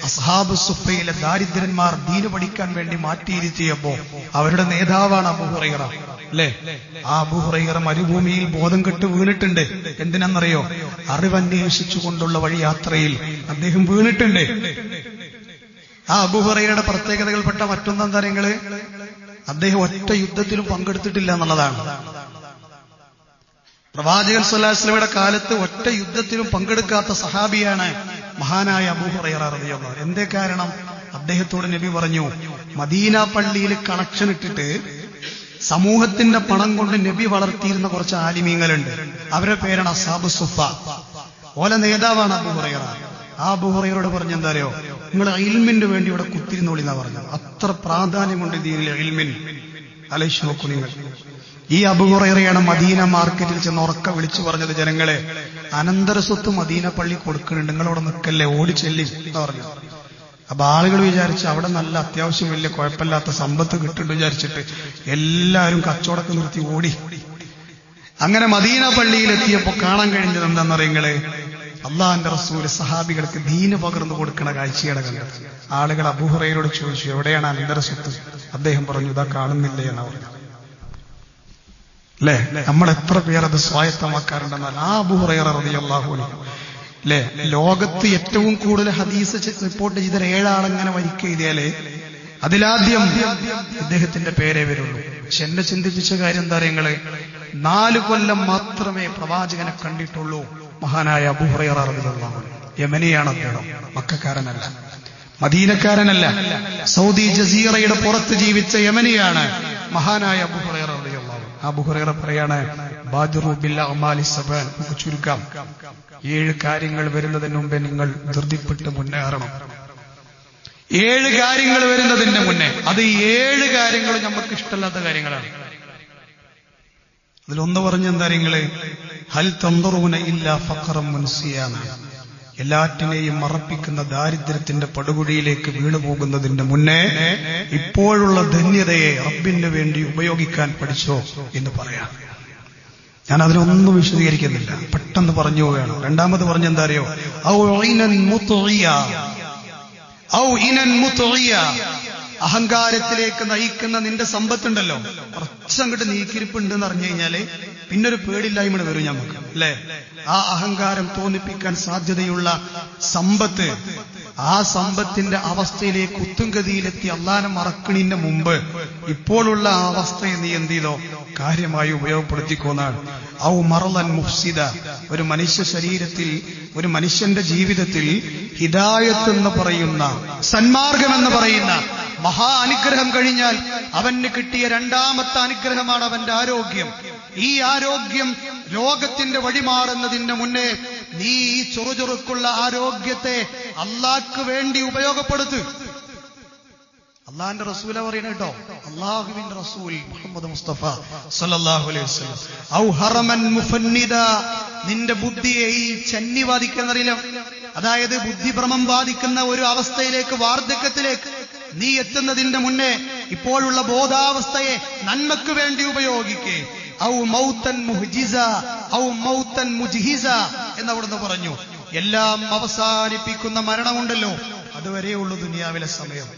അസ്ഹാബു സുഫയിലെ ദാരിദ്ര്യന്മാർ ദീന് പഠിക്കാൻ വേണ്ടി മാറ്റിയിരുത്തിയപ്പോ അവരുടെ നേതാവാണ് അബൂ ഹുറൈറ അല്ലേ? ആ അബൂ ഹുറൈറ മരുഭൂമിയിൽ ബോധം കെട്ട് വീണിട്ടുണ്ട്. എന്തിനാണെന്നറിയോ? അറിവന്വേഷിച്ചുകൊണ്ടുള്ള വഴിയാത്രയിൽ അദ്ദേഹം വീണിട്ടുണ്ട്. ആ അബൂ ഹുറൈറയുടെ പ്രത്യേകതകൾപ്പെട്ട മറ്റൊന്നെന്താ നിങ്ങള്? അദ്ദേഹം ഒറ്റ യുദ്ധത്തിലും പങ്കെടുത്തിട്ടില്ല എന്നുള്ളതാണ്. പ്രവാചകൻ സ്വല്ലല്ലാഹു അലൈഹി വസല്ലമയുടെ കാലത്ത് ഒറ്റ യുദ്ധത്തിലും പങ്കെടുക്കാത്ത സഹാബിയാണ് മഹാനായ അബൂ ഹുറൈറ റളിയല്ലാഹു അൻഹു. എന്തേ കാരണം? അദ്ദേഹത്തോട് നബി പറഞ്ഞു, മദീന പള്ളിയിൽ കളക്ഷൻ ഇട്ടിട്ട് സമൂഹത്തിന്റെ പണം കൊണ്ട് നബി വളർത്തിയിരുന്ന കുറച്ച് ആലിമീങ്ങളുണ്ട്. അവരുടെ പേരാണ് അസ്ഹാബു സുഫ. ഓല നേതാവാണ് അബൂ ഹുറൈറ. ആ അബൂ ഹുറൈറയോട് പറഞ്ഞു, എന്താ അറിയോ, നിങ്ങൾ ഇൽമിന് വേണ്ടി ഇവിടെ കുത്തിരുന്നോളി എന്നാ പറഞ്ഞത്. അത്ര പ്രാധാന്യമുണ്ട് ദീനിൽ ഇൽമിന്. ആലോചിച്ച് നോക്കൂ നിങ്ങൾ. ഈ അബൂ ഹുറൈറയാണ് മദീന മാർക്കറ്റിൽ ചെന്ന് ഉറക്ക വിളിച്ചു പറഞ്ഞത്, ജനങ്ങളെ അനന്തര സ്വത്ത് മദീന പള്ളി കൊടുക്കുന്നുണ്ട്, നിങ്ങളവിടെ നിൽക്കല്ലേ, ഓടിച്ചെല്ലി എന്ന് പറഞ്ഞു. അപ്പൊ ആളുകൾ വിചാരിച്ച് അവിടെ നല്ല അത്യാവശ്യം വലിയ കുഴപ്പമില്ലാത്ത സമ്പത്ത് കിട്ടുന്നുണ്ട് വിചാരിച്ചിട്ട് എല്ലാവരും കച്ചവടമൊക്കെ നിർത്തി ഓടി. അങ്ങനെ മദീന പള്ളിയിലെത്തിയപ്പോ കാണാൻ കഴിഞ്ഞത് എന്താണെന്നറിയങ്ങള്? അള്ളാഹിന്റെ റസൂല് സഹാബികൾക്ക് ദീന് പകർന്നു കൊടുക്കണ കാഴ്ചയുടെ കണ്ടത്. ആളുകൾ അബൂ ഹുറൈറയോട് ചോദിച്ചു, എവിടെയാണ് അനന്തര സ്വത്ത്? അദ്ദേഹം പറഞ്ഞു, ഇതാ കാണുന്നില്ലേ എന്നാ പറഞ്ഞു. അല്ലെ, നമ്മൾ എത്ര പേരത് സ്വായത്തമാക്കാറുണ്ടെന്നാൽ ആ അബൂ ഹുറൈറ റളിയല്ലാഹു അൻഹു അല്ലെ, ലോകത്ത് ഏറ്റവും കൂടുതൽ ഹദീസ് റിപ്പോർട്ട് ചെയ്ത 7 ആളെങ്ങനെ വരിക്ക എഴുതിയാലേ അതിലാദ്യം ഇദ്ദേഹത്തിന്റെ പേരേ വരുള്ളൂ. പക്ഷെ എന്നെ ചിന്തിപ്പിച്ച കാര്യം എന്താ അറിയങ്ങള്? 4 കൊല്ലം മാത്രമേ പ്രവാചകനെ കണ്ടിട്ടുള്ളൂ മഹാനായ അബൂ ഹുറൈറ റളിയല്ലാഹു അൻഹു. യമനിയാണ് അദ്ദേഹം, മക്കക്കാരനല്ല, മദീനക്കാരനല്ല. സൗദി ജസീറയുടെ പുറത്ത് ജീവിച്ച യമനിയാണ് മഹാനായ അബൂ ഹുറൈറ റളിയല്ലാഹു അൻഹു. അബൂ ഹുറൈറ പറയാണ്, ബാദിറു ബിൽ അഅമാലി സബഅൻ. ചുരുക്കാം, 7 കാര്യങ്ങൾ വരുന്നതിന് മുമ്പേ നിങ്ങൾ ധൃതിപ്പെട്ട് മുന്നേറണം. 7 കാര്യങ്ങൾ വരുന്നതിന്റെ മുന്നേ. അത് 7 കാര്യങ്ങൾ നമുക്ക് ഇഷ്ടമല്ലാത്ത കാര്യങ്ങളാണ്. അതിലൊന്ന് പറഞ്ഞെന്താ നിങ്ങള്? ഹൽ തൻദറൂന ഇല്ലാ ഫഖറൻ മുൻസിയാന. എല്ലാറ്റിനെയും മറപ്പിക്കുന്ന ദാരിദ്ര്യത്തിന്റെ പടുകുഴിയിലേക്ക് വീണുപോകുന്നതിന്റെ മുന്നേ ഇപ്പോഴുള്ള ധന്യതയെ റബ്ബിന് വേണ്ടി ഉപയോഗിക്കാൻ പഠിച്ചോ എന്ന് പറയാം. ഞാൻ അതിനൊന്നും വിശദീകരിക്കുന്നില്ല, പെട്ടെന്ന് പറഞ്ഞു പോവുകയാണ്. രണ്ടാമത് പറഞ്ഞെന്താ അറിയോ? അഹങ്കാരത്തിലേക്ക് നയിക്കുന്ന നിന്റെ സമ്പത്തുണ്ടല്ലോ, കുറച്ചങ്ങോട്ട് നീക്കിരിപ്പുണ്ടെന്ന് അറിഞ്ഞു കഴിഞ്ഞാല് പിന്നൊരു പേടില്ലായ്മ വരും നമുക്ക് അല്ലെ? ആ അഹങ്കാരം തോന്നിപ്പിക്കാൻ സാധ്യതയുള്ള സമ്പത്ത്, ആ സമ്പത്തിന്റെ അവസ്ഥയിലേക്ക് ഉത്തുംഗതിയിലെത്തി അള്ളാനെ മറക്കണിന്റെ മുമ്പ് ഇപ്പോഴുള്ള ആ അവസ്ഥയെ നീ എന്ത് ചെയ്തോ? കാര്യമായി ഉപയോഗപ്പെടുത്തിക്കൊന്നാണ്. ഔ മറലൻ മുഫ്സിദ. ഒരു മനുഷ്യ ശരീരത്തിൽ, ഒരു മനുഷ്യന്റെ ജീവിതത്തിൽ ഹിദായത്ത് എന്ന് പറയുന്ന, സന്മാർഗം എന്ന് പറയുന്ന മഹാ അനുഗ്രഹം കഴിഞ്ഞാൽ അവന് കിട്ടിയ രണ്ടാമത്തെ അനുഗ്രഹമാണ് അവന്റെ ആരോഗ്യം. ഈ ആരോഗ്യം ലോകത്തിന്റെ വഴിമാറുന്നതിന് മുന്നേ നീ ഈ ചുറുചുറുക്കുള്ള ആരോഗ്യത്തെ അള്ളാഹ്ക്ക് വേണ്ടി ഉപയോഗപ്പെടുത്ത്. അള്ളാഹിന്റെ റസൂല പറയണ കേട്ടോ, അള്ളാഹുവിന്റെ റസൂൽ മുഹമ്മദ് മുസ്തഫ സല്ലല്ലാഹു അലൈഹി വസല്ലം. ഔ ഹറമൻ മുഫന്നിദ. നിന്റെ ബുദ്ധിയെ ഈ ചന്നി ബാധിക്കുന്നറിയില്ല, അതായത് ബുദ്ധിഭ്രമം ബാധിക്കുന്ന ഒരു അവസ്ഥയിലേക്ക്, വാർദ്ധക്യത്തിലേക്ക് നീ എത്തുന്നതിന്റെ മുന്നേ ഇപ്പോഴുള്ള ബോധാവസ്ഥയെ നന്മക്ക് വേണ്ടി ഉപയോഗിക്കേ. ഔ മൗതൻ മുഹ്ജിസ ഔ മൗതൻ മുജ്ഹിസ എന്നവിടുന്ന് പറഞ്ഞു. എല്ലാം അവസാനിപ്പിക്കുന്ന മരണമുണ്ടല്ലോ, അതുവരെയുള്ളൂ ദുനിയാവിലെ സമയം,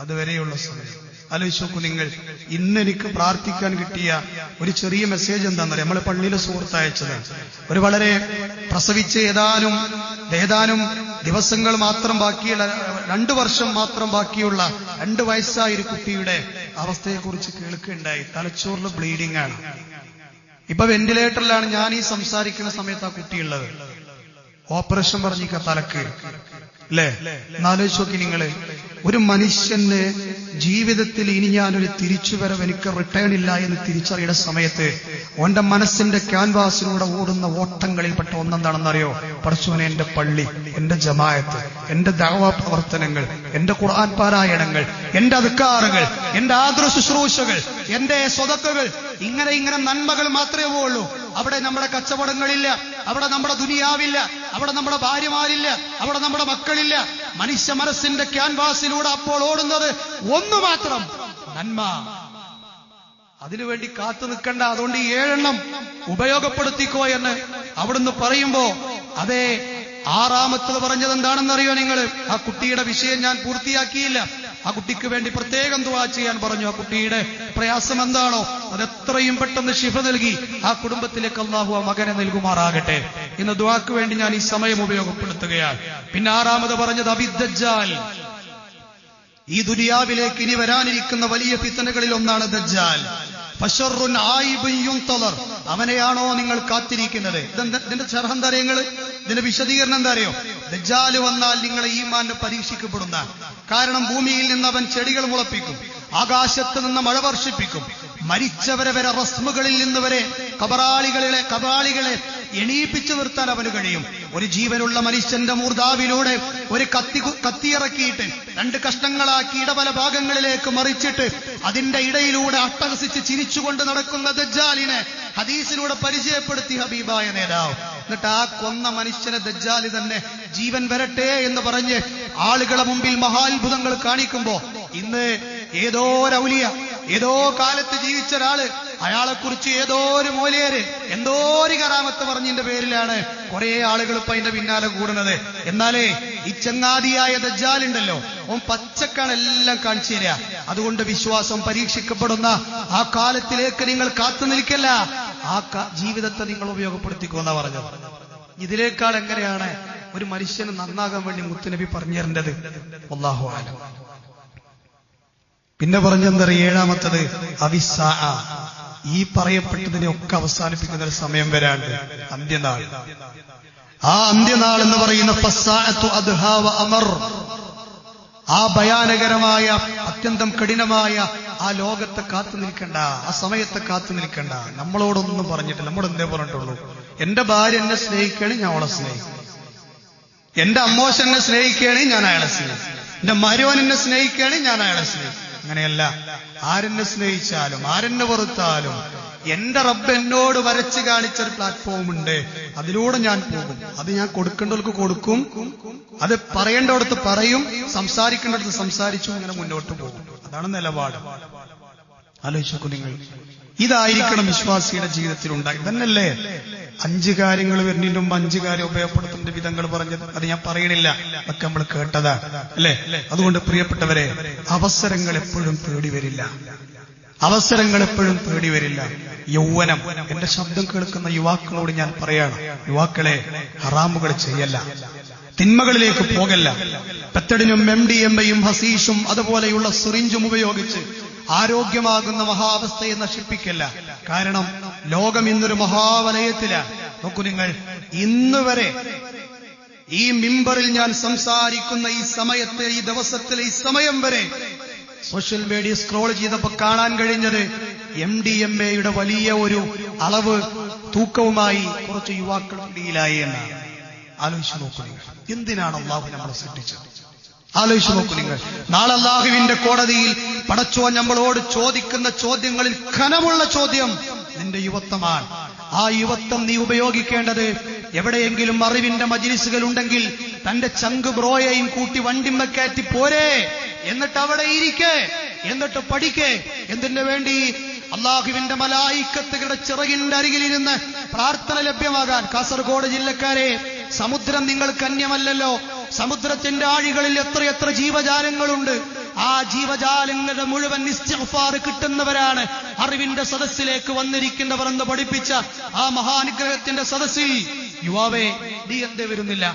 അതുവരെയുള്ള സമയം. ആലോചിച്ച് നോക്കൂ നിങ്ങൾ. ഇന്ന് എനിക്ക് പ്രാർത്ഥിക്കാൻ കിട്ടിയ ഒരു ചെറിയ മെസ്സേജ് എന്താണെന്നറിയാം? നമ്മളെ പള്ളിയിലെ സുഹൃത്ത് അയച്ചത്. ഒരു വളരെ പ്രസവിച്ച് ഏതാനും ദിവസങ്ങൾ മാത്രം ബാക്കിയുള്ള 2 വർഷം മാത്രം ബാക്കിയുള്ള 2 വയസ്സായ ഒരു കുട്ടിയുടെ അവസ്ഥയെക്കുറിച്ച് കേൾക്കുകയുണ്ടായി. തലച്ചോറിൽ ബ്ലീഡിംഗ് ആണ്. ഇപ്പൊ വെന്റിലേറ്ററിലാണ് ഞാൻ ഈ സംസാരിക്കുന്ന സമയത്ത് ആ കുട്ടിയുള്ളത്. ഓപ്പറേഷൻ പറഞ്ഞിക്ക തലക്ക്, അല്ലേ? എന്നാലോചിച്ച് നോക്കി നിങ്ങള്. ഒരു മനുഷ്യന് ജീവിതത്തിൽ ഇനി ഞാനൊരു തിരിച്ചുവരവ്, എനിക്ക് റിട്ടേൺ ഇല്ല എന്ന് തിരിച്ചറിയുന്ന സമയത്ത് ഓന്റെ മനസ്സിന്റെ ക്യാൻവാസിലൂടെ ഓടുന്ന ഓട്ടങ്ങളിൽപ്പെട്ട ഒന്നെന്താണെന്നറിയോ? പടച്ചോനെ, എന്റെ പള്ളി, എന്റെ ജമാഅത്ത്, എന്റെ ദഅവ പ്രവർത്തനങ്ങൾ, എന്റെ ഖുർആൻ പാരായണങ്ങൾ, എന്റെ അദ്കാറുകൾ, എന്റെ ആദർ ശുശ്രൂഷകൾ, എന്റെ സ്വതക്കകൾ, ഇങ്ങനെ നന്മകൾ മാത്രമേ ഉള്ളൂ. അവിടെ നമ്മുടെ കച്ചവടങ്ങളില്ല, അവിടെ നമ്മുടെ ദുനിയാവില്ല, അവിടെ നമ്മുടെ ഭാര്യമാരില്ല, അവിടെ നമ്മുടെ മക്കളില്ല. മനുഷ്യ മനസ്സിന്റെ ക്യാൻവാസിലൂടെ അപ്പോൾ ഓടുന്നത് ഒന്ന് മാത്രം, നന്മ. അതിനുവേണ്ടി കാത്തു നിൽക്കണ്ട. അതുകൊണ്ട് ഈ 7 എണ്ണം ഉപയോഗപ്പെടുത്തിക്കോ എന്ന് അവിടുന്ന് പറയുമ്പോ, അതേ 6ാമത്തത് പറഞ്ഞത് എന്താണെന്നറിയോ നിങ്ങൾ? ആ കുട്ടിയുടെ വിഷയം ഞാൻ പൂർത്തിയാക്കിയില്ല. ആ കുട്ടിക്ക് വേണ്ടി പ്രത്യേകം ദുആ ചെയ്യാൻ പറഞ്ഞു. ആ കുട്ടിയുടെ പ്രയാസം എന്താണോ അത് എത്രയും പെട്ടെന്ന് ശിഫ നൽകി ആ കുടുംബത്തിലേക്ക് അല്ലാഹു ആ മകനെ നൽകുമാറാകട്ടെ എന്ന് ദുആക്ക് വേണ്ടി ഞാൻ ഈ സമയം ഉപയോഗപ്പെടുത്തുകയാണ്. പിന്നെ 6ാമത് പറഞ്ഞത് അബിദ്ദജ്ജാൽ. ഈ ദുനിയാവിലേക്ക് ഇനി വരാനിരിക്കുന്ന വലിയ ഫിത്നകളിൽ ഒന്നാണ് ദജ്ജാൽ. ഫശറുൻ ആയിബുൻ യുൻതളർ. അവനെയാണോ നിങ്ങൾ കാത്തിരിക്കുന്നത്? ഇതിന്റെ ശർഹം തരങ്ങൾ, ഇതിന്റെ വിശദീകരണം എന്താ അറിയോ? ദജ്ജാല് വന്നാൽ നിങ്ങളെ ഈമാന് പരീക്ഷിക്കപ്പെടുന്ന. കാരണം ഭൂമിയിൽ നിന്ന് അവൻ ചെടികൾ മുളപ്പിക്കും, ആകാശത്ത് നിന്ന് മഴ വർഷിപ്പിക്കും, മരിച്ചവരെ വരെ റസ്മുകളിൽ നിന്ന് വരെ കബറാളികളെ എണീപ്പിച്ചു നിർത്താൻ അവന് കഴിയും. ഒരു ജീവനുള്ള മനുഷ്യന്റെ മൂർധാവിലൂടെ ഒരു കത്തിയിറക്കിയിട്ട് 2 കഷ്ണങ്ങളാക്കി ഇടപല ഭാഗങ്ങളിലേക്ക് മറിച്ചിട്ട് അതിന്റെ ഇടയിലൂടെ അട്ടഹസിച്ച് ചിരിച്ചുകൊണ്ട് നടക്കുന്ന ദജ്ജാലിനെ ഹദീസിലൂടെ പരിചയപ്പെടുത്തി ഹബീബായ നേതാവ്. എന്നിട്ട് ആ കൊന്ന മനുഷ്യനെ ദജ്ജാലി തന്നെ ജീവൻ വരട്ടെ എന്ന് പറഞ്ഞ് ആളുകളെ മുമ്പിൽ മഹാത്ഭുതങ്ങൾ കാണിക്കുമ്പോ, ഇന്ന് ഏതോ ഔലിയ, ഏതോ കാലത്ത് ജീവിച്ച ഒരാള്, അയാളെക്കുറിച്ച് ഏതോ ഒരു മോലിയര് എന്തോ ഒരു കറാമത്ത് പറഞ്ഞതിന്റെ പേരിലാണ് കുറെ ആളുകൾ ഇപ്പൊ അതിന്റെ പിന്നാലെ കൂടുന്നത്. എന്നാലേ ഈ ചങ്ങാതിയായ ദജ്ജാലുണ്ടല്ലോ, ഓൻ പച്ചക്കാണ് എല്ലാം കാണിച്ചു തരിക. അതുകൊണ്ട് വിശ്വാസം പരീക്ഷിക്കപ്പെടുന്ന ആ കാലത്തിലേക്ക് നിങ്ങൾ കാത്തു നിൽക്കല്ല, ആ ജീവിതത്തെ നിങ്ങൾ ഉപയോഗപ്പെടുത്തിക്കുമെന്നാ പറഞ്ഞത്. ഇതിനേക്കാൾ എങ്ങനെയാണ് ഒരു മനുഷ്യന് നന്നാകാൻ വേണ്ടി മുത്തുനബി പറഞ്ഞു തരേണ്ടത്? അല്ലാഹു അലം. പിന്നെ പറഞ്ഞെന്തറിയ? 7ാമത്തത് അവിസ്സാ. ഈ പറയപ്പെട്ടതിനെയൊക്കെ അവസാനിപ്പിക്കുന്ന ഒരു സമയം വരാണ്ട്, അന്ത്യനാൾ. ആ അന്ത്യനാൾ എന്ന് പറയുന്ന ഫസ്സാഅത്തു അദ്ഹാ വ അമർ, ആ ഭയാനകരമായ അത്യന്തം കഠിനമായ ആ ലോകത്തെ കാത്തു നിൽക്കണ്ട, ആ സമയത്തെ കാത്തു നിൽക്കണ്ട. നമ്മളോടൊന്നും പറഞ്ഞിട്ടില്ല. നമ്മോട് എന്തേ പറഞ്ഞിട്ടുള്ളൂ? എന്റെ ഭാര്യ എന്നെ സ്നേഹിക്കുകയാണ്, ഞാൻ അവളെ സ്നേഹിക്കും. എന്റെ അമ്മോശൻ എന്നെ സ്നേഹിക്കുകയാണ്, ഞാൻ അയാളെ സ്നേഹിക്കും. എന്റെ മരുവൻ എന്നെ സ്നേഹിക്കുകയാണ്, ഞാൻ അയാളെ സ്നേഹിക്കും. അങ്ങനെയല്ല. ആരെന്നെ സ്നേഹിച്ചാലും ആരെന്നെ വെറുത്താലും എന്റെ റബ്ബ് എന്നോട് വരച്ച് കാണിച്ചൊരു പ്ലാറ്റ്ഫോം ഉണ്ട്, അതിലൂടെ ഞാൻ പോകും. അത് ഞാൻ കൊടുക്കേണ്ടവർക്ക് കൊടുക്കും, അത് പറയേണ്ടടുത്ത് പറയും, സംസാരിക്കേണ്ടടുത്ത് സംസാരിച്ചു, അങ്ങനെ മുന്നോട്ട് പോകും. അതാണ് നിലപാട്. ആലോചിച്ചു നിങ്ങൾ. ഇതായിരിക്കണം വിശ്വാസിയുടെ ജീവിതത്തിൽ ഉണ്ടായി. തന്നല്ലേ 5 കാര്യങ്ങൾ വരുന്നതിന് മുമ്പ് 5 കാര്യം ഉപയോഗപ്പെടുത്തേണ്ട വിധങ്ങൾ പറഞ്ഞത്. അത് ഞാൻ പറയണില്ല, അതൊക്കെ നമ്മൾ കേട്ടതാണ്, അല്ലേ? അതുകൊണ്ട് പ്രിയപ്പെട്ടവരെ, അവസരങ്ങൾ എപ്പോഴും തേടി വരില്ല. അവസരങ്ങൾ എപ്പോഴും തേടി വരില്ല. യൗവനം. എന്റെ ശബ്ദം കേൾക്കുന്ന യുവാക്കളോട് ഞാൻ പറയാണ്, യുവാക്കളെ, ഹറാമുകൾ ചെയ്യല്ല, തിന്മകളിലേക്ക് പോകല്ല. പെത്തടിനും MDMA-യും ഹസീഷും അതുപോലെയുള്ള സിറിഞ്ചും ഉപയോഗിച്ച് ആരോഗ്യമാകുന്ന മഹാവസ്ഥയെ നശിപ്പിക്കല്ല. കാരണം ലോകം ഇന്നൊരു മഹാവലയത്തിലാണ്. നോക്കൂ നിങ്ങൾ, ഇന്ന് വരെ ഈ മിമ്പറിൽ ഞാൻ സംസാരിക്കുന്ന ഈ സമയത്തെ, ഈ ദിവസത്തിലെ ഈ സമയം വരെ സോഷ്യൽ മീഡിയ സ്ക്രോൾ ചെയ്തപ്പോ കാണാൻ കഴിഞ്ഞത് MDMA-യുടെ വലിയ ഒരു അളവ് തൂക്കവുമായി കുറച്ച് യുവാക്കൾ പിടിയിലായി എന്നാണ്. ആലോചിച്ചു നോക്കൂ നിങ്ങൾ, എന്തിനാണ് അല്ലാഹു നമ്മളെ സൃഷ്ടിച്ചത്? ആലോചിച്ചു നോക്കൂ നിങ്ങൾ. നാളെ അല്ലാഹുവിന്റെ കോടതിയിൽ പടച്ചോൻ നമ്മളോട് ചോദിക്കുന്ന ചോദ്യങ്ങളിൽ ഘനമുള്ള ചോദ്യം നിന്റെ യുവത്വമാണ്. ആ യുവത്വം നീ ഉപയോഗിക്കേണ്ടത് എവിടെയെങ്കിലും അറിവിന്റെ മജ്‌ലിസുകൾ ഉണ്ടെങ്കിൽ തന്റെ ചങ്ക് ബ്രോയെയും കൂട്ടി വണ്ടിമ്മ കയറ്റി പോരെ, എന്നിട്ട് അവിടെ ഇരിക്കേ, എന്നിട്ട് പഠിക്കേ. എന്തിനു വേണ്ടി? അള്ളാഹുവിന്റെ മലായിക്കത്തുകളുടെ ചിറകിന്റെ അരികിലിരുന്ന് പ്രാർത്ഥന ലഭ്യമാകാൻ. കാസർഗോഡ് ജില്ലക്കാരെ, സമുദ്രം നിങ്ങൾക്ക് അന്യമല്ലല്ലോ. സമുദ്രത്തിന്റെ ആഴികളിൽ എത്രയെത്ര ജീവജാലങ്ങളുണ്ട്. ആ ജീവജാലങ്ങളുടെ മുഴുവൻ ഇസ്തിഗ്ഫാർ കിട്ടുന്നവരാണ് അറിവിന്റെ സദസ്സിലേക്ക് വന്നിരിക്കുന്നവർ എന്ന് പഠിപ്പിച്ച ആ മഹാനുഗ്രഹത്തിന്റെ സദസ്സിൽ യുവാവേ, നീ എന്തേ വരുന്നില്ല?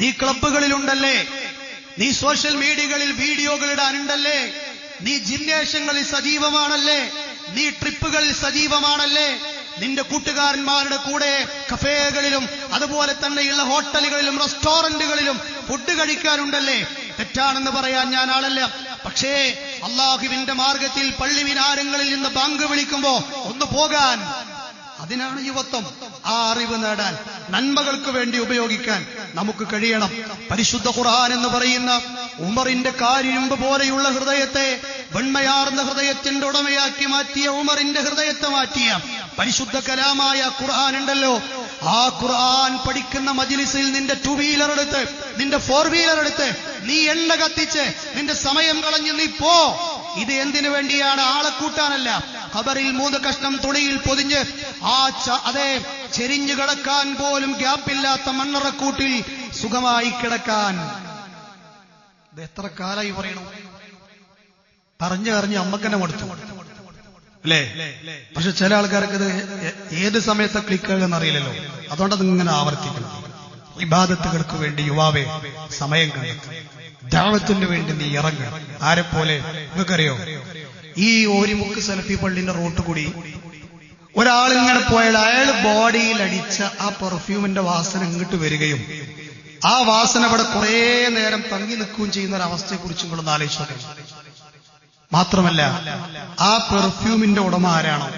നീ ക്ലബ്ബുകളിലുണ്ടല്ലേ, നീ സോഷ്യൽ മീഡിയകളിൽ വീഡിയോകൾ ഇടാനുണ്ടല്ലേ, നീ ജിംനേഷ്യങ്ങളിൽ സജീവമാണല്ലേ, നീ ട്രിപ്പുകളിൽ സജീവമാണല്ലേ, നിന്റെ കൂട്ടുകാരന്മാരുടെ കൂടെ കഫേകളിലും അതുപോലെ തന്നെയുള്ള ഹോട്ടലുകളിലും റെസ്റ്റോറന്റുകളിലും ഫുഡ് കഴിക്കാനുണ്ടല്ലേ. തെറ്റാണെന്ന് പറയാൻ ഞാൻ ആളല്ല. പക്ഷേ അള്ളാഹുവിന്റെ മാർഗത്തിൽ പള്ളി വിനാരങ്ങളിൽ നിന്ന് ബാങ്ക് വിളിക്കുമ്പോ ഒന്ന് പോകാൻ, അതിനാണ് യുവത്വം. ആ അറിവ് നേടാൻ, നന്മകൾക്ക് വേണ്ടി ഉപയോഗിക്കാൻ നമുക്ക് കഴിയണം. പരിശുദ്ധ ഖുർആൻ എന്ന് പറയുന്ന ഉമറിന്റെ കാരിരുമ്പ് പോലെയുള്ള ഹൃദയത്തെ വെണ്മയാർന്ന ഹൃദയത്തിന്റെ ഉടമയാക്കി മാറ്റിയ ഉമറിന്റെ ഹൃദയത്തെ മാറ്റിയ പരിശുദ്ധ കലാമായ ഖുർആൻ ഉണ്ടല്ലോ. ആ ഖുർആൻ പഠിക്കുന്ന മജ്ലിസിൽ നിന്റെ 2 വീലർ എടുത്ത്, നിന്റെ 4 വീലർ എടുത്ത് നീ എണ്ണ കത്തിച്ച് നിന്റെ സമയം കളഞ്ഞ് നീ പോ. ഇത് എന്തിനു വേണ്ടിയാണ്? ആളെ കൂട്ടാനല്ല. ഖബറിൽ 3 കഷ്ണം തുണിയിൽ പൊതിഞ്ഞ് അതേ ചെരിഞ്ഞു കിടക്കാൻ പോലും ഗ്യാപ്പില്ലാത്ത മണ്ണറക്കൂട്ടിൽ സുഖമായി കിടക്കാൻ. ഇത് എത്ര കാലായി പറയണു? പറഞ്ഞു അമ്മക്കന്നെ മടുത്തു അല്ലേ? പക്ഷെ ചില ആൾക്കാർക്ക് ഇത് ഏത് സമയത്ത് ക്ലിക്കാകുമെന്ന് അറിയില്ലല്ലോ. അതുകൊണ്ടത് ഇങ്ങനെ ആവർത്തിക്കണം. ഇബാദത്തുകൾക്ക് വേണ്ടി യുവാവേ സമയം കണ്ടെത്തും. ദഅവത്തിന് വേണ്ടി നീ ഇറങ്ങുക. ആരെപ്പോലെ നിങ്ങൾക്കറിയോ? ഈ ഓരിമുക്ക് സലഫി പള്ളിന്റെ റോട്ട് കൂടി ഒരാളിങ്ങനെ പോയാൽ അയാൾ ബോഡിയിൽ അടിച്ച ആ പെർഫ്യൂമിന്റെ വാസന ഇങ്ങോട്ട് വരികയും ആ വാസന അവിടെ കുറെ നേരം തങ്ങി നിൽക്കുകയും ചെയ്യുന്ന ഒരു അവസ്ഥയെക്കുറിച്ചും കൂടെ ഒന്ന് ആലോചിച്ചോട്ടെ. മാത്രമല്ല, ആ പെർഫ്യൂമിന്റെ ഉടമ ആരാണോ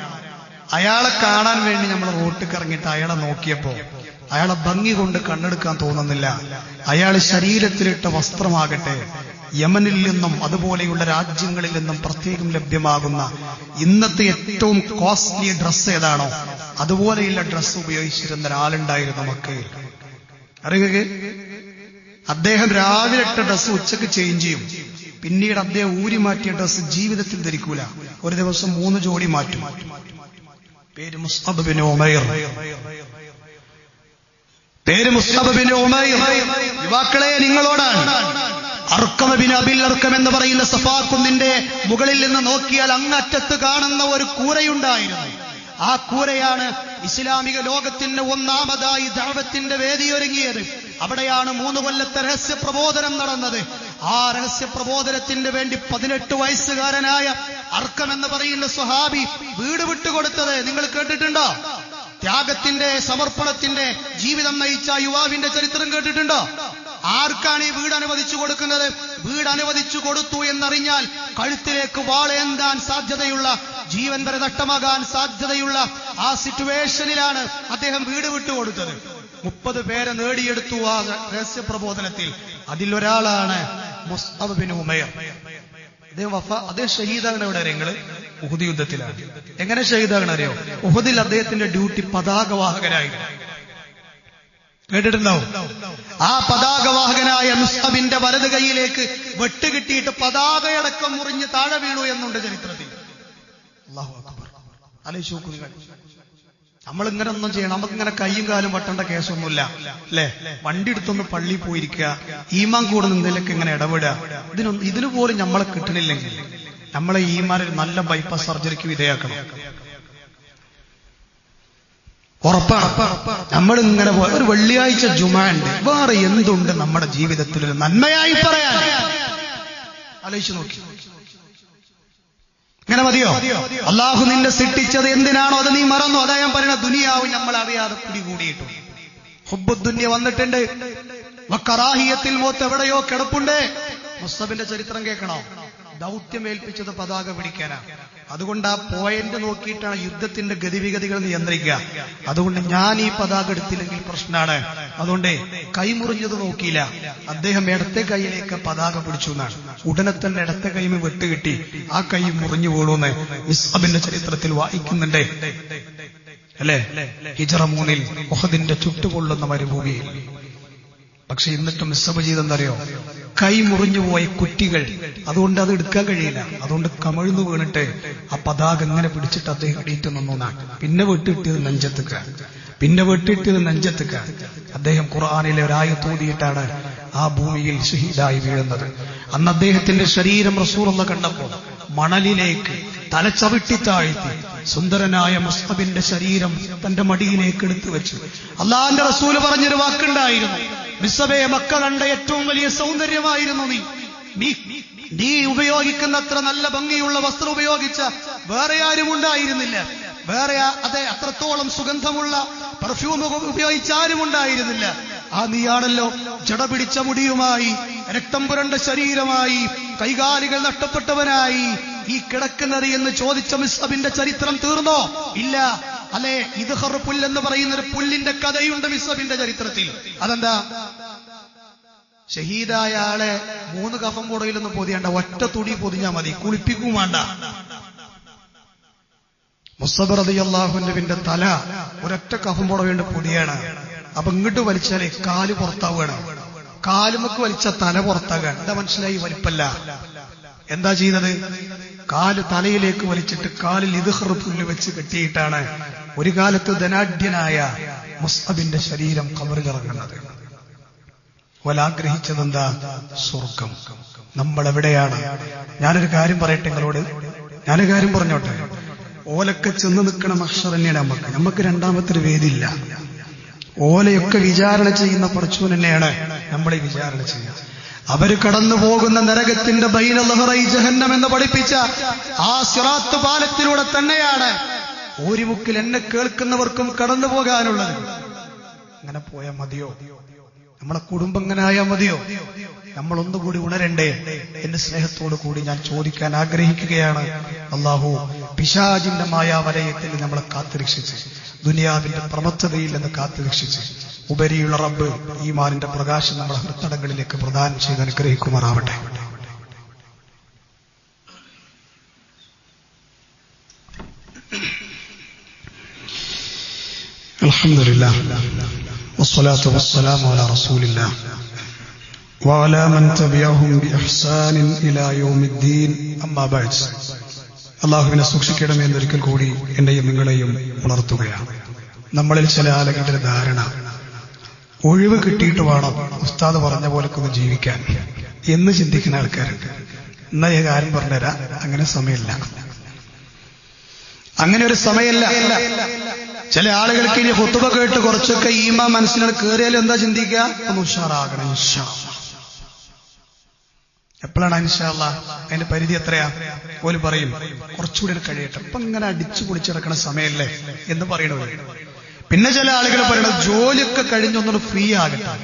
അയാളെ കാണാൻ വേണ്ടി നമ്മൾ റോട്ടിൽ ഇറങ്ങിയിട്ട് അയാളെ നോക്കിയപ്പോ അയാളെ ഭംഗി കൊണ്ട് കണ്ണെടുക്കാൻ തോന്നുന്നില്ല. അയാൾ ശരീരത്തിലിട്ട വസ്ത്രമാകട്ടെ യമനിൽ നിന്നും അതുപോലെയുള്ള രാജ്യങ്ങളിൽ നിന്നും പ്രത്യേകം ലഭ്യമാകുന്ന ഇന്നത്തെ ഏറ്റവും കോസ്റ്റ്ലി ഡ്രസ്സ് ഏതാണോ അതുപോലെയുള്ള ഡ്രസ്സ് ഉപയോഗിച്ചിരുന്ന ഒരാളുണ്ടായിരുന്നു മക്കയിൽ. അറിയുക, അദ്ദേഹം രാവിലെ ഇട്ട ഡ്രസ്സ് ഉച്ചക്ക് ചേഞ്ച് ചെയ്യും. പിന്നീട് അദ്ദേഹം ഊരി മാറ്റിയ ഡ്രസ്സ് ജീവിതത്തിൽ ധരിക്കൂല. ഒരു ദിവസം 3 ജോഡി മാറ്റും. പേര് മുസ്അബ് ബിൻ ഉമൈർ. യുവാക്കളെ, നിങ്ങളോടാണ്. അർഖം ബിൻ അബിൽ അർഖം എന്ന് പറയുന്ന സഫാ കുന്നിന്റെ മുകളിൽ നിന്ന് നോക്കിയാൽ അങ്ങറ്റത്ത് കാണുന്ന ഒരു കൂരയുണ്ടായിരുന്നു. ആ കൂരയാണ് ഇസ്ലാമിക ലോകത്തിന്റെ ഒന്നാമതായി ദഅവത്തിന്റെ വേദിയൊരുങ്ങിയത്. അവിടെയാണ് 3 കൊല്ലത്തെ രഹസ്യ പ്രബോധനം നടന്നത്. ആ രഹസ്യ പ്രബോധനത്തിന് വേണ്ടി 18 വയസ്സുകാരനായ അർഖം എന്ന് പറയുന്ന സ്വഹാബി വീട് വിട്ടുകൊടുത്തത് നിങ്ങൾ കേട്ടിട്ടുണ്ടോ? ത്യാഗത്തിന്റെ, സമർപ്പണത്തിന്റെ ജീവിതം നയിച്ച യുവാവിന്റെ ചരിത്രം കേട്ടിട്ടുണ്ടോ? ആർക്കാണ് ഈ വീട് അനുവദിച്ചു കൊടുക്കുന്നത്? വീട് അനുവദിച്ചു കൊടുത്തു എന്നറിഞ്ഞാൽ കഴുത്തിലേക്ക് വാളേന്താൻ സാധ്യതയുള്ള, ജീവൻ വരെ നഷ്ടമാകാൻ സാധ്യതയുള്ള ആ സിറ്റുവേഷനിലാണ് അദ്ദേഹം വീട് വിട്ടുകൊടുത്തത്. 30 പേരെ നേടിയെടുത്തു ആ രഹസ്യ പ്രബോധനത്തിൽ. അതിലൊരാളാണ് മുസ്അബ് ബിൻ ഉമൈർ. അദ്ദേഹം ഷഹീദാകണ എവിടെ അറിയങ്ങള്? ഉഹുദ് യുദ്ധത്തിലാണ്. എങ്ങനെ ഷഹീദാകണ അറിയോ? ഉഹുദിൽ അദ്ദേഹത്തിന്റെ ഡ്യൂട്ടി പതാകവാഹകനായിരുന്നു. കേട്ടിട്ടുണ്ടാവും. ആ പതാകവാഹകനായ മുസ്അബിന്റെ വലത് കൈയിലേക്ക് വെട്ടുകിട്ടിയിട്ട് പതാകയടക്കം മുറിഞ്ഞ് താഴെ വീണു എന്നുണ്ട് ചരിത്രത്തിൽ. അല്ലാഹു അക്ബർ. ആലോചിച്ച് നോക്കൂ. നമ്മളിങ്ങനെ ഒന്നും ചെയ്യണം. നമുക്കിങ്ങനെ കൈയും കാലും വട്ടേണ്ട കേസൊന്നുമില്ല അല്ലെ? വണ്ടി എടുത്തൊന്ന് പള്ളിയിൽ പോയിരിക്കുക, ഈമാൻ കൂടുന്ന എന്തെങ്കിലുമൊക്കെ ഇങ്ങനെ ഇടപെടുക. ഇതിനു പോലും നമ്മളെ കിട്ടണില്ലെങ്കിൽ നമ്മളെ ഈമാനിൽ നല്ല ബൈപ്പാസ് സർജറിക്ക് വിധേയാക്കണം. ഉറപ്പാണ്. നമ്മളിങ്ങനെ ഒരു വെള്ളിയാഴ്ച ജുമാ ഉണ്ട്, വേറെ എന്തുണ്ട് നമ്മുടെ ജീവിതത്തിൽ ഒരു നന്മയായി പറയാൻ? ആലോചിച്ച് നോക്കി. ഇങ്ങനെ മതിയോ? അള്ളാഹു നിന്നെ സൃഷ്ടിച്ചത് എന്തിനാണോ അത് നീ മറന്നു. അതാ ഞാൻ പറയുന്ന ദുനിയാവ് നമ്മൾ അറിയാതെ പിടികൂടിയിട്ടു. ഹുബ്ബുദ്ദുനിയ വന്നിട്ടുണ്ട്. വക്കറാഹിയത്തിൽ മൗത്ത് എവിടെയോ കിടപ്പുണ്ട്. മുസ്തഫിന്റെ ചരിത്രം കേൾക്കണോ? ദൗത്യം ഏൽപ്പിച്ചത് പതാക പിടിക്കാനാണ്. അതുകൊണ്ട് ആ പോയിന്റ് നോക്കിയിട്ടാണ് യുദ്ധത്തിന്റെ ഗതിവിഗതികൾ നിയന്ത്രിക്കുക. അതുകൊണ്ട് ഞാൻ ഈ പതാക എടുത്തില്ലെങ്കിൽ പ്രശ്നമാണ്. അതുകൊണ്ട് കൈമുറിഞ്ഞത് നോക്കിയില്ല. അദ്ദേഹം ഇടത്തെ കൈയിലേക്ക് പതാക പിടിച്ചു എന്നാണ്. ഉടനെ തന്നെ ഇടത്തെ കൈമ വെട്ടുകിട്ടി, ആ കൈ മുറിഞ്ഞു വീണൂന്ന് മുസ്അബിന്റെ ചരിത്രത്തിൽ വായിക്കുന്നുണ്ട് അല്ലെ? ഹിജ്റ 3 ഉഹദിന്റെ ചുട്ടുകൊള്ളുന്ന മരുഭൂമിയിൽ. പക്ഷെ എന്നിട്ടും മുസ്അബ് ചെയ്തെന്നറിയോ? കൈ മുറിഞ്ഞുപോയ കുറ്റികൾ, അതുകൊണ്ട് അത് എടുക്കാൻ കഴിയില്ല. അതുകൊണ്ട് കമിഴ്ന്നു വീണിട്ട് ആ പതാക ഇങ്ങനെ പിടിച്ചിട്ട് അദ്ദേഹം എണീറ്റ് നിന്നാണ്. പിന്നെ വെട്ടിയിട്ടത് നെഞ്ചത്തുക. അദ്ദേഹം ഖുർആനിലെ ഒരായത്തോതിയിട്ടാണ് ആ ഭൂമിയിൽ ഷഹീദായി വീഴുന്നത്. അന്ന് അദ്ദേഹത്തിന്റെ ശരീരം റസൂലുള്ളാഹി കണ്ടപ്പോൾ മണലിലേക്ക് തലച്ചവിട്ടി താഴ്ത്തി സുന്ദരനായ മുസ്അബിന്റെ ശരീരം തന്റെ മടിയിലേക്ക് എടുത്തു വെച്ചു. അള്ളാഹുവിന്റെ റസൂല് പറഞ്ഞൊരു വാക്കുണ്ടായിരുന്നു, മുസ്അബേ, മക്ക കണ്ട ഏറ്റവും വലിയ സൗന്ദര്യമായിരുന്നു നീ ഉപയോഗിക്കുന്നത്ര നല്ല ഭംഗിയുള്ള വസ്ത്രം ഉപയോഗിച്ച വേറെ ആരും ഉണ്ടായിരുന്നില്ല. അത്രത്തോളം സുഗന്ധമുള്ള പെർഫ്യൂം ഉപയോഗിച്ച ആരും ഉണ്ടായിരുന്നില്ല. നീയാണല്ലോ ജട പിടിച്ച മുടിയുമായി, രക്തം പുരണ്ട ശരീരമായി, കൈകാലുകൾ നഷ്ടപ്പെട്ടവനായി ഈ കിടക്കുന്നത് എന്ന് ചോദിച്ച മുസ്അബിന്റെ ചരിത്രം തീർന്നോ? ഇല്ല. അല്ലെ, ഇദ്ഹർ പുല്ല് എന്ന് പറയുന്ന ഒരു പുല്ലിന്റെ കഥയുണ്ട് മുസ്അബിന്റെ ചരിത്രത്തിൽ. അതെന്താ? ഷഹീദായ ആളെ 3 കഫം പുടയിലൊന്നും പൊതിയണ്ട, ഒറ്റ തുണി പൊതിഞ്ഞാ മതി, കുളിപ്പിക്കും വേണ്ട. മുസ്അബ് റളിയല്ലാഹു അൻഹുവിന്റെ തല ഒരൊറ്റ കഫം പുടവേണ്ട പൊതിയാണ്. അപ്പൊ ഇങ്ങോട്ട് വലിച്ചാലേ കാല് പുറത്താവുകയാണ്, കാലുമക്ക് വലിച്ച തല പുറത്താകാൻ. എന്താ മനസ്സിലായി? വലിപ്പല്ല. എന്താ ചെയ്തത്? കാല് തലയിലേക്ക് വലിച്ചിട്ട് കാലിൽ ഇദ്ഹർ പുല്ല് വെച്ച് കെട്ടിയിട്ടാണ് ഒരു കാലത്ത് ധനാഢ്യനായ മുസ്അബിന്റെ ശരീരം ഖബറിൽ ഇറങ്ങുന്നത്. ആഗ്രഹിച്ചതെന്താ? സ്വർഗം. നമ്മൾ എവിടെയാണ്? ഞാനൊരു കാര്യം പറയട്ടെ നിങ്ങളോട്, ഞാനൊരു കാര്യം പറഞ്ഞോട്ടെ. ഓലൊക്കെ ചെന്ന് നിൽക്കണ മഹ്ശർ തന്നെയാണ് നമുക്ക് രണ്ടാമത്തെ ഒരു വേദിയില്ല. ഓലയൊക്കെ വിചാരണ ചെയ്യുന്ന പടച്ചോൻ തന്നെയാണ് നമ്മളെ വിചാരണ ചെയ്യുക. അവര് കടന്നു പോകുന്ന നരകത്തിന്റെ ബൈന ലഹറൈ ജഹന്നം എന്ന് പഠിപ്പിച്ച ആ സിറാത്ത് പാലത്തിലൂടെ തന്നെയാണ് ഒരു മുക്കിൽ എന്നെ കേൾക്കുന്നവർക്കും കടന്നു പോകാനുള്ളത്. അങ്ങനെ പോയാൽ മതിയോ? നമ്മളെ കുടുംബം ഇങ്ങനെ ആയാൽ മതിയോ? നമ്മൾ ഒന്നുകൂടി ഉണരണ്ടേ? എന്റെ സ്നേഹത്തോടു കൂടി ഞാൻ ചോദിക്കാൻ ആഗ്രഹിക്കുകയാണ്. അല്ലാഹു പിശാചിന്റെ മായാവലയത്തിൽ നമ്മളെ കാത്തുരക്ഷിച്ച്, ദുനിയാവിന്റെ പ്രമത്തതയിൽ നിന്ന് കാത്തുരക്ഷിച്ച്, ഉപരിയുള്ള റബ്ബ് ഈമാനിന്റെ പ്രകാശം നമ്മളെ ഹൃത്തടങ്ങളിലേക്ക് പ്രദാനം ചെയ്ത് അനുഗ്രഹിക്കുമാറാവട്ടെ. അൽഹംദുലില്ലാഹ് വസ്സലാത്തു വസ്സലാമു അലാ റസൂലില്ലാഹ് വഅലാ മൻ തബിഅഹും ബിഇഹ്സാനിൻ ഇലാ യൗമിദ്ദീൻ. അമ്മാ ബഅദ്. അല്ലാഹുവിനെ സൂക്ഷിക്കണമേ എന്നൊരിക്കൽ കൂടി എന്നെയും നിങ്ങളെയും ഉണർത്തുകയാണ്. നമ്മളിൽ ചില ആളുകളുടെ ധാരണ, ഒഴിവ് കിട്ടിയിട്ട് വേണം ഉസ്താദ് പറഞ്ഞ പോലെക്കൊന്ന് ജീവിക്കാൻ എന്ന് ചിന്തിക്കുന്ന ആൾക്കാരുണ്ട്. എന്നാ ഈ കാര്യം പറഞ്ഞുതരാം, അങ്ങനെ സമയമില്ല, അങ്ങനെ ഒരു സമയമല്ല. ചില ആളുകൾക്ക് ഇനി ഖുതുബ കേട്ട് കുറച്ചൊക്കെ ഈമാൻ മനസ്സിനോട് കയറിയാലും എന്താ ചിന്തിക്കുക? ഒന്ന് ഉഷാറാകണം ഇൻഷാ അല്ലാഹ്. എപ്പോഴാണ് ഇൻഷാ അല്ലാഹ്? അതിന്റെ പരിധി എത്രയാ? ഓല് പറയും കുറച്ചുകൂടി കഴിയട്ടെ, ഇപ്പൊ ഇങ്ങനെ അടിച്ചു പൊളിച്ചിടക്കണ സമയമല്ലേ എന്ന് പറയണത്. പിന്നെ ചില ആളുകൾ പറയണത് ജോലിയൊക്കെ കഴിഞ്ഞൊന്നും ഫ്രീ ആകട്ടെ.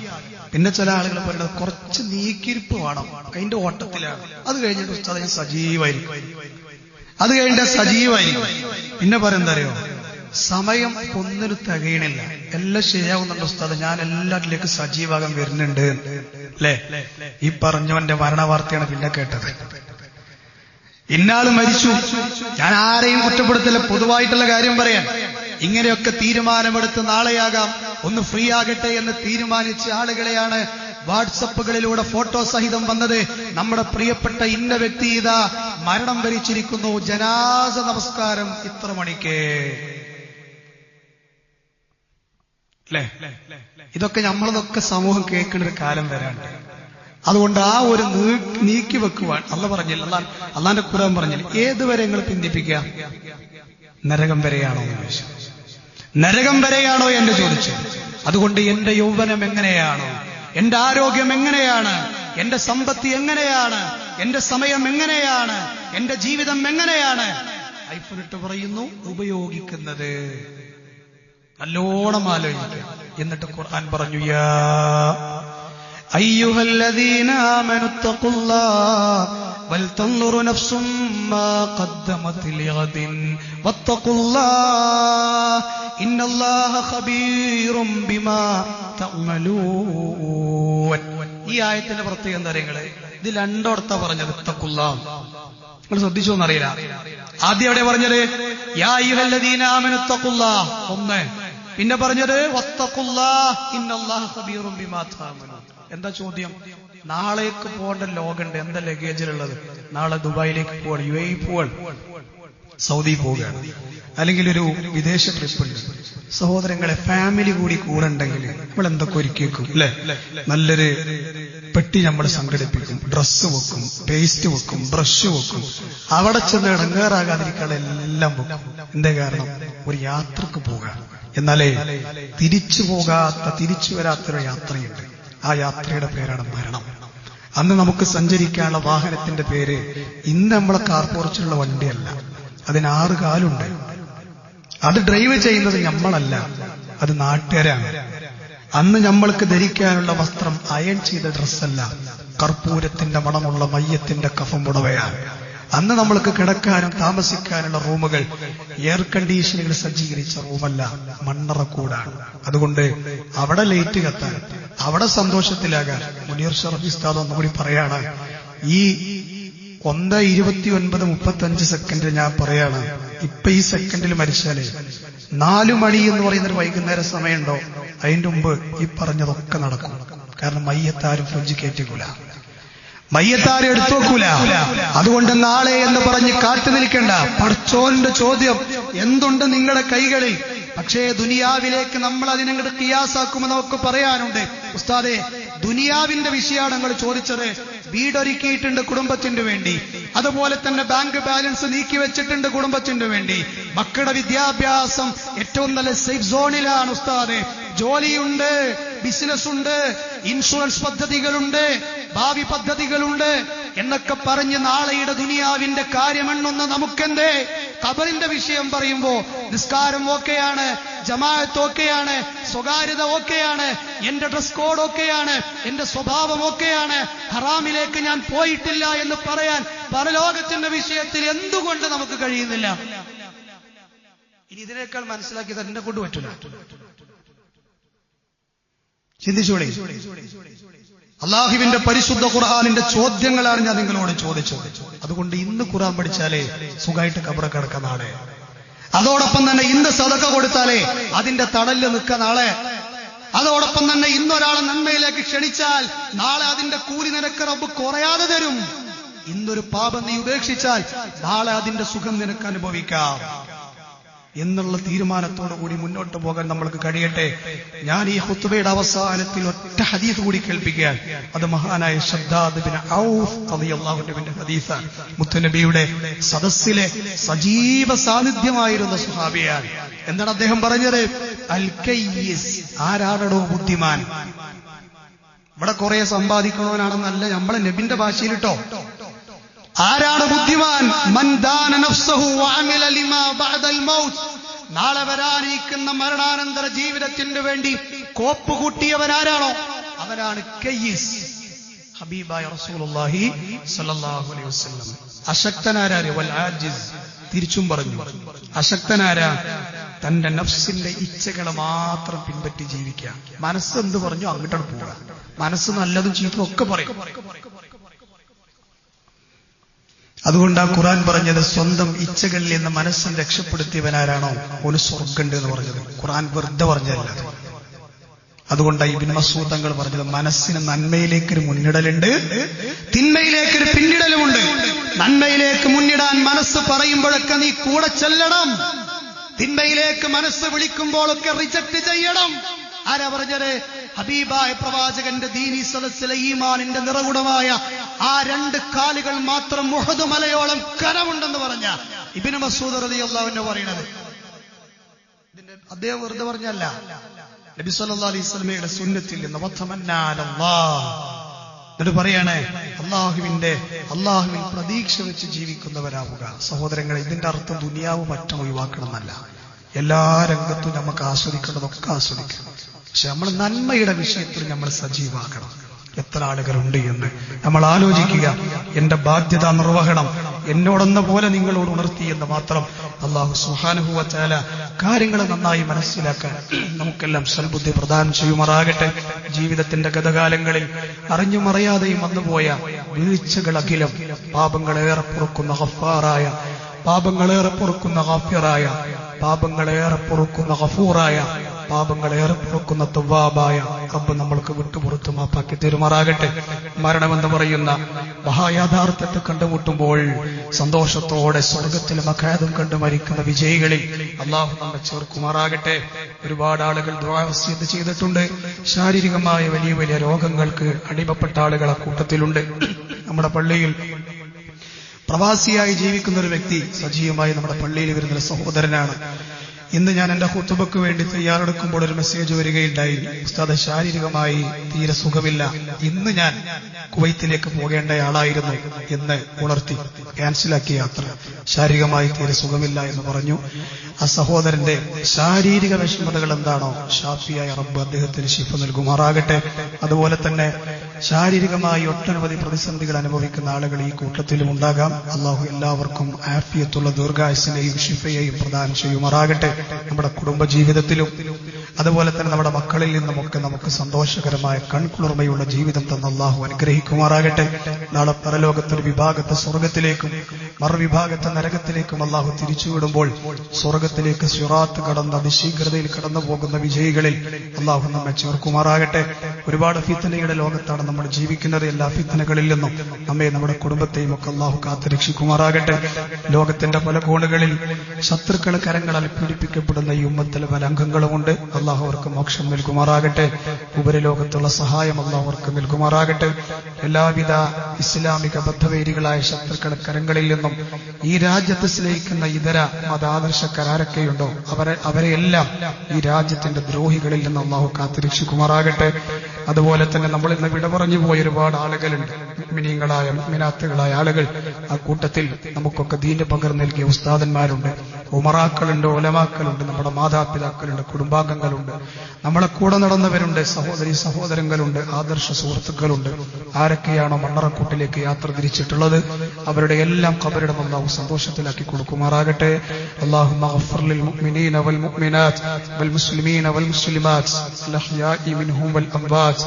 പിന്നെ ചില ആളുകൾ പറയണത് കുറച്ച് നീക്കിരിപ്പ് വേണം, അതിന്റെ ഓട്ടത്തിലാണ്. അത് കഴിഞ്ഞിട്ട് ഉസ്താദ് ഞാൻ സജീവായിരിക്കും, അത് കഴിഞ്ഞിട്ട് സജീവായിരിക്കും. പിന്നെ പറയുന്നറിയോ, സമയം ഒന്നിനും തികയണില്ല, എല്ലാം ശരിയാവുന്നുണ്ട് ഉസ്താദ്, ഞാൻ എല്ലാറ്റിലേക്ക് സജീവാകാൻ വരുന്നുണ്ട് അല്ലേ? ഈ പറഞ്ഞവന്റെ മരണവാർത്തയാണ് പിന്നെ കേട്ടത്. ഇന്നാള് മരിച്ചു. ഞാൻ ആരെയും കുറ്റപ്പെടുത്തില്ല, പൊതുവായിട്ടുള്ള കാര്യം പറയാൻ. ഇങ്ങനെയൊക്കെ തീരുമാനമെടുത്ത് നാളെയാകാം ഒന്ന് ഫ്രീ ആകട്ടെ എന്ന് തീരുമാനിച്ച ആളുകളെയാണ് വാട്സപ്പുകളിലൂടെ ഫോട്ടോ സഹിതം വന്നത്. നമ്മുടെ പ്രിയപ്പെട്ട ഇന്ന വ്യക്തി ഇതാ മരണം വരിച്ചിരിക്കുന്നു, ജനാസ നമസ്കാരം ഇത്ര മണിക്ക് അല്ലേ? ഇതൊക്കെ നമ്മളതൊക്കെ സമൂഹം കേൾക്കുന്ന ഒരു കാലം വരാണ്ട്. അതുകൊണ്ട് ആ ഒരു നീക്കി വെക്കുവാൻ അള്ളാഹ് പറഞ്ഞില്ല, അള്ളാന്റെ ഖുർആൻ പറഞ്ഞില്ല. ഏതുവരെ നിങ്ങൾ പിന്തിപ്പിക്കുക? നരകം വരെയാണോ എന്ന് ചോദിച്ചു. നരകം വരെയാണോ എന്ന് ചോദിച്ചു. അതുകൊണ്ട് എന്റെ യൗവനം എങ്ങനെയാണോ, എന്റെ ആരോഗ്യം എങ്ങനെയാണ്, എന്റെ സമ്പത്ത് എങ്ങനെയാണ്, എന്റെ സമയം എങ്ങനെയാണ്, എന്റെ ജീവിതം എങ്ങനെയാണ്, ഐഫോണിട്ട് പറയുന്നു ഉപയോഗിക്കുന്നത് നല്ലോണം ആലോചിക്കുക. എന്നിട്ട് ഖുർആൻ പറഞ്ഞു, യാ അയ്യുഹല്ലദീന ആമനു തഖുല്ലാഹ വൽ തൻദുറു നഫ്സും മാ ഖദ്ദമത് ലിഗദിൻ വത്തഖുല്ലാഹ ഇന്നല്ലാഹ ഖബീറും ബിമാ തഅമലൂൻ. ഈ ആയത്തിന്റെ പ്രത്യേകത എന്താ അറിയങ്ങള്? ഇത് രണ്ടോടത്താ പറഞ്ഞത് തഖുല്ലാഹ്. നിങ്ങൾ ശ്രദ്ധിച്ചോന്നറിയില്ല. ആദ്യം എവിടെ പറഞ്ഞത്? യാ അയ്യുഹല്ലദീന ആമനു തഖുല്ലാഹ ഒന്ന്, പിന്നെ പറഞ്ഞത് വത്തഖുല്ലാഹ ഇന്നല്ലാഹ ഖബീറും ബിമാ തഅമലൂൻ. എന്താ ചോദ്യം? നാളേക്ക് പോകേണ്ട ലോകമുണ്ട്. എന്താ ലഗേജിലുള്ളത്? നാളെ ദുബായിലേക്ക് പോവാണ്, UAE പോവാണ്, സൗദി പോവുകയാണ്, അല്ലെങ്കിൽ ഒരു വിദേശ ട്രിപ്പ് ഉണ്ട്. സഹോദരങ്ങളെ, ഫാമിലി കൂടി കൂടെ ഉണ്ടെങ്കിൽ നമ്മൾ എന്തൊക്കെ ഒരുക്കിയേക്കും അല്ലെ? നല്ലൊരു പെട്ടി നമ്മൾ സംഘടിപ്പിക്കും, ഡ്രസ്സ് വെക്കും, പേസ്റ്റ് വെക്കും, ബ്രഷ് വെക്കും. അവിടെ ചെന്ന് ഇടങ്ങേറാകാതിരിക്കാനുള്ള എല്ലാം വെക്കും. എന്താ കാരണം? ഒരു യാത്രക്ക് പോകാൻ. എന്നാലേ തിരിച്ചു പോകാത്ത, തിരിച്ചു വരാത്തൊരു യാത്രയുണ്ട്. ആ യാത്രയുടെ പേരാണ് മരണം. അന്ന് നമുക്ക് സഞ്ചരിക്കാനുള്ള വാഹനത്തിന്റെ പേര് ഇന്ന് നമ്മളെ കാർ പോർച്ചുള്ള വണ്ടിയല്ല, അതിന് 6 കാലുണ്ട്. അത് ഡ്രൈവ് ചെയ്യുന്നത് നമ്മളല്ല, അത് നാട്ടുകാരാണ്. അന്ന് നമ്മൾക്ക് ധരിക്കാനുള്ള വസ്ത്രം അയൺ ചെയ്ത ഡ്രസ്സല്ല, കർപ്പൂരത്തിന്റെ മണമുള്ള മയ്യത്തിന്റെ കഫം പുടവയാണ്. അന്ന് നമ്മൾക്ക് കിടക്കാനും താമസിക്കാനുള്ള റൂമുകൾ എയർ കണ്ടീഷനുകൾ സജ്ജീകരിച്ച റൂമല്ല, മണ്ണറക്കൂടാണ്. അതുകൊണ്ട് അവിടെ ലൈറ്റ് കത്താൻ, അവിടെ സന്തോഷത്തിലാകാൻ മുനീർ ഷറഫി ഉസ്താദ് ഒന്നുകൂടി പറയാണ്, ഈ 1:29:35 ഞാൻ പറയാണ്, ഇപ്പൊ ഈ സെക്കൻഡിൽ മരിച്ചാലേ 4 മണി എന്ന് പറയുന്നൊരു വൈകുന്നേര സമയമുണ്ടോ, അതിന്റെ മുമ്പ് ഈ പറഞ്ഞതൊക്കെ നടക്കും. കാരണം മയ്യത്താരും ഫ്രിഡ്ജ് കയറ്റിക്കൂല, മയ്യത്താരും എടുത്തു വെക്കൂല. അതുകൊണ്ട് നാളെ എന്ന് പറഞ്ഞ് കാത്തു നിൽക്കേണ്ട. പടച്ചോന്റെ ചോദ്യം എന്തുണ്ട് നിങ്ങളുടെ കൈകളിൽ? പക്ഷേ ദുനിയാവിലേക്ക് നമ്മൾ അതിനങ്ങോട്ട് ഖിയാസാക്കുമെന്ന് നമുക്ക് പറയാനുണ്ട്. ഉസ്താദേ, ദുനിയാവിന്റെ വിഷയമാണ് നിങ്ങൾ ചോദിച്ചത്. വീടൊരുക്കിയിട്ടുണ്ട് കുടുംബത്തിന് വേണ്ടി, അതുപോലെ തന്നെ ബാങ്ക് ബാലൻസ് നീക്കി വെച്ചിട്ടുണ്ട് കുടുംബത്തിന് വേണ്ടി. മക്കളുടെ വിദ്യാഭ്യാസം ഏറ്റവും നല്ല സേഫ് സോണിലാണ് ഉസ്താദേ. ജോലിയുണ്ട്, ബിസിനസ് ഉണ്ട്, ഇൻഷുറൻസ് പദ്ധതികളുണ്ട്, ഭാവി പദ്ധതികളുണ്ട് എന്നൊക്കെ പറഞ്ഞ് നാളെയുടെ ദുനിയാവിന്റെ കാര്യമെണ്ണൊന്ന് നമുക്കെന്തേ? ഖബറിന്റെ വിഷയം പറയുമ്പോ നിസ്കാരം ഓക്കെയാണ്, ജമാഅത്ത് ഓക്കെയാണ്, സ്വകാര്യത ഓക്കെയാണ്, എന്റെ ഡ്രസ് കോഡ് ഓക്കെയാണ്, എന്റെ സ്വഭാവം ഓക്കെയാണ്, ഹറാമിലേക്ക് ഞാൻ പോയിട്ടില്ല എന്ന് പറയാൻ പരലോകത്തിന്റെ വിഷയത്തിൽ എന്തുകൊണ്ട് നമുക്ക് കഴിയുന്നില്ല? ഇനി ഇതിനേക്കാൾ മനസ്സിലാക്കിയത് എന്നെ കൊണ്ട് പറ്റില്ല. ചിന്തിച്ചോളി. അള്ളാഹുവിന്റെ പരിശുദ്ധ ഖുർആനിന്റെ ചോദ്യങ്ങളാണ് ഞാൻ നിങ്ങളോട് ചോദിച്ചത്. അതുകൊണ്ട് ഇന്ന് ഖുർആൻ പഠിച്ചാലേ സുഖമായിട്ട് ഖബറൊക്കെ കിടക്കുന്ന നാളെ. അതോടൊപ്പം തന്നെ ഇന്ന് സദഖ കൊടുത്താലേ അതിന്റെ തണലിൽ നിൽക്കുന്ന നാളെ. അതോടൊപ്പം തന്നെ ഇന്നൊരാളെ നന്മയിലേക്ക് ക്ഷണിച്ചാൽ നാളെ അതിന്റെ കൂലി നിനക്ക് റബ്ബ് കുറയാതെ തരും. ഇന്നൊരു പാപം നീ ഉപേക്ഷിച്ചാൽ നാളെ അതിന്റെ സുഖം നിനക്ക് അനുഭവിക്കാം എന്നുള്ള തീരുമാനത്തോടു കൂടി മുന്നോട്ട് പോകാൻ നമ്മൾക്ക് കഴിയട്ടെ. ഞാൻ ഈ ഖുത്ബയുടെ അവസാനത്തിൽ ഒറ്റ ഹദീസ് കൂടി കേൾപ്പിക്കാൻ. അത് മഹാനായ ശദ്ദാദ് ബിൻ ഔഫ് റളിയല്ലാഹു അൻഹുവിന്റെ ഹദീസാണ്. മുത്തുനബിയുടെ സദസ്സിലെ സജീവ സാന്നിധ്യമായിരുന്ന സ്വഹാബിയാണ്. എന്താണ് അദ്ദേഹം പറഞ്ഞത്? അൽ കയ്യിസ്, ആരാണോ ബുദ്ധിമാൻ. ഇവിടെ കുറെ സമ്പാദിക്കണവനാണെന്നല്ല, നമ്മളെ നബിന്റെ ഭാഷയിലിട്ടോ. ആരാണ് ബുദ്ധിമാൻ? മൻ ദാന നഫ്സഹു വഅമില ലിമാ ബഅദൽ മൗത്ത്, നാളെ വരാനിരിക്കുന്ന മരണാനന്തര ജീവിതത്തിന് വേണ്ടി കോപ്പ് കൂട്ടിയവനാരാണോ അവനാണ് കയ്യിസ്. ഹബീബായ റസൂലുള്ളാഹി സ്വല്ലല്ലാഹു അലൈഹി വസല്ലം. അശക്തനാരാര്? വൽ ആജിസ്. തിരിച്ചും പറഞ്ഞു, അശക്തനാരാ? തന്റെ നഫ്സിന്റെ ഇച്ഛകളെ മാത്രം പിൻപറ്റി ജീവിക്കുക. മനസ്സെന്ത് പറഞ്ഞു അങ്ങോട്ടാണ് പോവുക. മനസ്സ് നല്ലതും ചീത്തതും ഒക്കെ പറയും. അതുകൊണ്ട് ആ ഖുർആൻ പറഞ്ഞത് സ്വന്തം ഇച്ഛകളിൽ നിന്ന് മനസ്സിനെ രക്ഷപ്പെടുത്തിയവനാരാണോ ഒരു സ്വർഗ്ഗമുണ്ട് എന്ന് പറഞ്ഞത്. ഖുർആൻ വെറുതെ പറഞ്ഞതല്ല. അതുകൊണ്ട് ഇബ്നു മസ്ഊദ് തങ്ങൾ പറഞ്ഞത് മനസ്സിന് നന്മയിലേക്കൊരു മുന്നിടലുണ്ട്, തിന്മയിലേക്കൊരു പിന്നിടലുമുണ്ട്. നന്മയിലേക്ക് മുന്നിടാൻ മനസ്സ് പറയുമ്പോഴൊക്കെ നീ കൂടെ ചെല്ലണം. തിന്മയിലേക്ക് മനസ്സ് വിളിക്കുമ്പോഴൊക്കെ റിജക്ട് ചെയ്യണം. ആരാ പറഞ്ഞത്? ഹബീബായ പ്രവാചകന്റെ ദീനി സദസ്സിലെ ഈമാനിന്റെ നിറകുടമായ ആ 2 കാലുകൾ മാത്രം ഉഹദ് മലയോളം കനമുണ്ടെന്ന് പറഞ്ഞ ഇബ്നു മസ്ഊദ് റളിയല്ലാഹു അൻഹു പറയുന്നത്. അദ്ദേഹം വെറുതെ പറഞ്ഞല്ല, നബി സല്ലല്ലാഹു അലൈഹി വസല്ലമയുടെ സുന്നത്തിൽ നിന്ന് എന്നിട്ട് പറയാണ് അള്ളാഹുവിൽ പ്രതീക്ഷ വെച്ച് ജീവിക്കുന്നവരാവുക. സഹോദരങ്ങളെ, ഇതിന്റെ അർത്ഥം ദുനിയാവ് മറ്റും ഒഴിവാക്കണം എന്നല്ല. എല്ലാ രംഗത്തും നമുക്ക് ആസ്വദിക്കേണ്ടതൊക്കെ ആസ്വദിക്കണം. പക്ഷെ നമ്മൾ നന്മയുടെ വിഷയത്തിൽ നമ്മൾ സജീവാക്കണം. എത്ര ആളുകളുണ്ട് എന്ന് നമ്മൾ ആലോചിക്കുക. എന്റെ ബാധ്യത നിർവഹണം എന്നോടെന്ന പോലെ നിങ്ങളോട് ഉണർത്തി എന്ന് മാത്രം. അല്ലാഹു സുബ്ഹാനഹു വ തആല കാര്യങ്ങൾ നന്നായി മനസ്സിലാക്കാൻ നമുക്കെല്ലാം സൽബുദ്ധി പ്രദാനം ചെയ്യുമാറാകട്ടെ. ജീവിതത്തിന്റെ ഗതകാലങ്ങളിൽ അറിഞ്ഞും അറിയാതെയും വന്നുപോയ വീഴ്ചകളഖിലം പാപങ്ങളേറെ പൊറുക്കുന്ന ഗഫാറായ, പാപങ്ങളേറെ പൊറുക്കുന്ന ഗാഫിറായ, പാപങ്ങളേറെ പൊറുക്കുന്ന ഗഫൂറായ പാപങ്ങളേറെ പൊറുക്കുന്ന തവ്വാബായ റബ്ബ് നമ്മൾക്ക് വിട്ടുപുറത്ത് മാപ്പാക്കി തരുമാറാകട്ടെ. മരണമെന്ന് പറയുന്ന മഹായാഥാർത്ഥ്യത്തെ കണ്ടുമുട്ടുമ്പോൾ സന്തോഷത്തോടെ സ്വർഗത്തിലെ മഖാദം കണ്ട് മരിക്കുന്ന വിജയികളിൽ അള്ളാഹു നമ്മെ ചേർക്കുമാറാകട്ടെ. ഒരുപാട് ആളുകൾ ദുആ വസിയത്ത് ചെയ്തിട്ടുണ്ട്. ശാരീരികമായ വലിയ വലിയ രോഗങ്ങൾക്ക് അടിമപ്പെട്ട ആളുകൾ കൂട്ടത്തിലുണ്ട്. നമ്മുടെ പള്ളിയിൽ പ്രവാസിയായി ജീവിക്കുന്ന ഒരു വ്യക്തി സജീവമായി നമ്മുടെ പള്ളിയിൽ വരുന്ന സഹോദരനാണ്. ഇന്ന് ഞാൻ എന്റെ ഖുതുബക്ക് വേണ്ടി തയ്യാറെടുക്കുമ്പോൾ ഒരു മെസ്സേജ് വരികയുണ്ടായി, ഉസ്താദ് ശാരീരികമായി തീരെ സുഖമില്ല, ഇന്ന് ഞാൻ കുവൈത്തിലേക്ക് പോകേണ്ടയാളായിരുന്നു എന്ന് ഉണർത്തി ക്യാൻസലാക്കിയ യാത്ര. ശാരീരികമായി തീരെ സുഖമില്ല എന്ന് പറഞ്ഞു. ആ സഹോദരന്റെ ശാരീരിക വിഷമതകൾ എന്താണോ ഷാഫിയായ റബ്ബ് അദ്ദേഹത്തിന് ശിഫ നൽകുമാറാകട്ടെ. അതുപോലെ തന്നെ ശാരീരികമായി ഒട്ടനവധി പ്രതിസന്ധികൾ അനുഭവിക്കുന്ന ആളുകൾ ഈ കൂട്ടത്തിലും ഉണ്ടാകാം. അള്ളാഹു എല്ലാവർക്കും ആഫിയത്തുള്ള ദീർഘായുസ്സിനെയും ശിഫയെയും പ്രദാനം ചെയ്യുമാറാകട്ടെ. നമ്മുടെ കുടുംബ ജീവിതത്തിലും അതുപോലെ തന്നെ നമ്മുടെ മക്കളിൽ നിന്നുമൊക്കെ നമുക്ക് സന്തോഷകരമായ കൺകുളിർമയുള്ള ജീവിതം തന്ന അള്ളാഹു അനുഗ്രഹിക്കുമാറാകട്ടെ. നാളെ പരലോകത്തൊരു വിഭാഗത്തെ സ്വർഗത്തിലേക്കും മറുവിഭാഗത്തെ നരകത്തിലേക്കും അള്ളാഹു തിരിച്ചുവിടുമ്പോൾ സ്വർഗത്തിലേക്ക് സിറാത്ത് കടന്ന് അതിശീഘ്രതയിൽ കടന്നു പോകുന്ന വിജയികളിൽ അള്ളാഹു നമ്മെ ചേർക്കുമാറാകട്ടെ. ഒരുപാട് ഫിത്നയുടെ ലോകത്താണ് നമ്മൾ ജീവിക്കുന്നത്. എല്ലാ ഫിത്നകളിൽ നിന്നും നമ്മെ നമ്മുടെ കുടുംബത്തെയും ഒക്കെ അള്ളാഹു കാത്തുരക്ഷിക്കുമാറാകട്ടെ. ലോകത്തിന്റെ പല കോണുകളിൽ ശത്രുക്കൾ കരങ്ങളാൽ പീഡിപ്പിക്കപ്പെടുന്ന ഈ ഉമ്മത്തിലെ പല അംഗങ്ങളുമുണ്ട്. അള്ളാഹു അവർക്ക് മോക്ഷം നൽകുമാറാകട്ടെ. ഉപരിലോകത്തുള്ള സഹായം അള്ളാഹു അവർക്ക് നൽകുമാറാകട്ടെ. എല്ലാവിധ ഇസ്ലാമിക ബദ്ധവേരികളായ ശത്രുക്കളെ കരങ്ങളിൽ നിന്നും ഈ രാജ്യത്ത് സ്നേഹിക്കുന്ന ഇതര മതാദർശക്കാരൊക്കെയുണ്ടോ അവരെയെല്ലാം ഈ രാജ്യത്തിന്റെ ദ്രോഹികളിൽ നിന്ന് അള്ളാഹു കാത്തുരക്ഷിക്കുമാറാകട്ടെ. അതുപോലെ തന്നെ നമ്മൾ ഇന്ന് വിട പറഞ്ഞു പോയ ഒരുപാട് ആളുകളുണ്ട്, മുഅ്മിനീങ്ങളായ മുഅ്മിനാത്തുകളായ ആളുകൾ. ആ കൂട്ടത്തിൽ നമുക്കൊക്കെ ദീന് പകർന്നു നൽകിയ ഉസ്താദന്മാരുണ്ട്, ഉമറാക്കളുണ്ട്, ഉലമാക്കളുണ്ട്, നമ്മുടെ മാതാപിതാക്കളുണ്ട്, കുടുംബാംഗങ്ങളുണ്ട്, നമ്മളെ കൂടെ നടന്നവരുണ്ട്, സഹോദരി സഹോദരങ്ങളുണ്ട്, ആദർശ സുഹൃത്തുക്കളുണ്ട്. ആരൊക്കെയാണോ മണ്ണറക്കൂട്ടിലേക്ക് യാത്ര തിരിച്ചിട്ടുള്ളത് അവരുടെ എല്ലാം ഖബറിടം അല്ലാഹു സന്തോഷത്തിലാക്കി കൊടുക്കുമാറാകട്ടെ. اللهم اغفر للمؤمنين والمؤمنات والمسلمين والمسلمات الأحياء منهم والأموات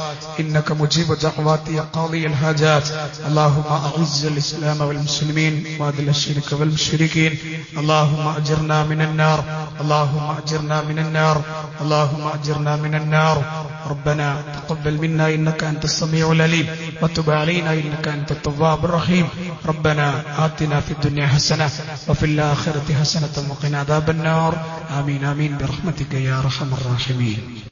إنك مجيب دعوات يا قاضي الحاجات. اللهم أعز الإسلام والمسلمين وأذل الشرك والمشركين. اللهم أجرنا من النار، اللهم أجرنا من النار، اللهم أجرنا من النار. ربنا تقبل منا إنك أنت السميع العليم وتب علينا إنك أنت التواب الرحيم. ربنا آتنا في الدنيا حسنة وفي الآخرة حسنة وقنا عذاب النار. آمين آمين برحمتك يا أرحم الراحمين.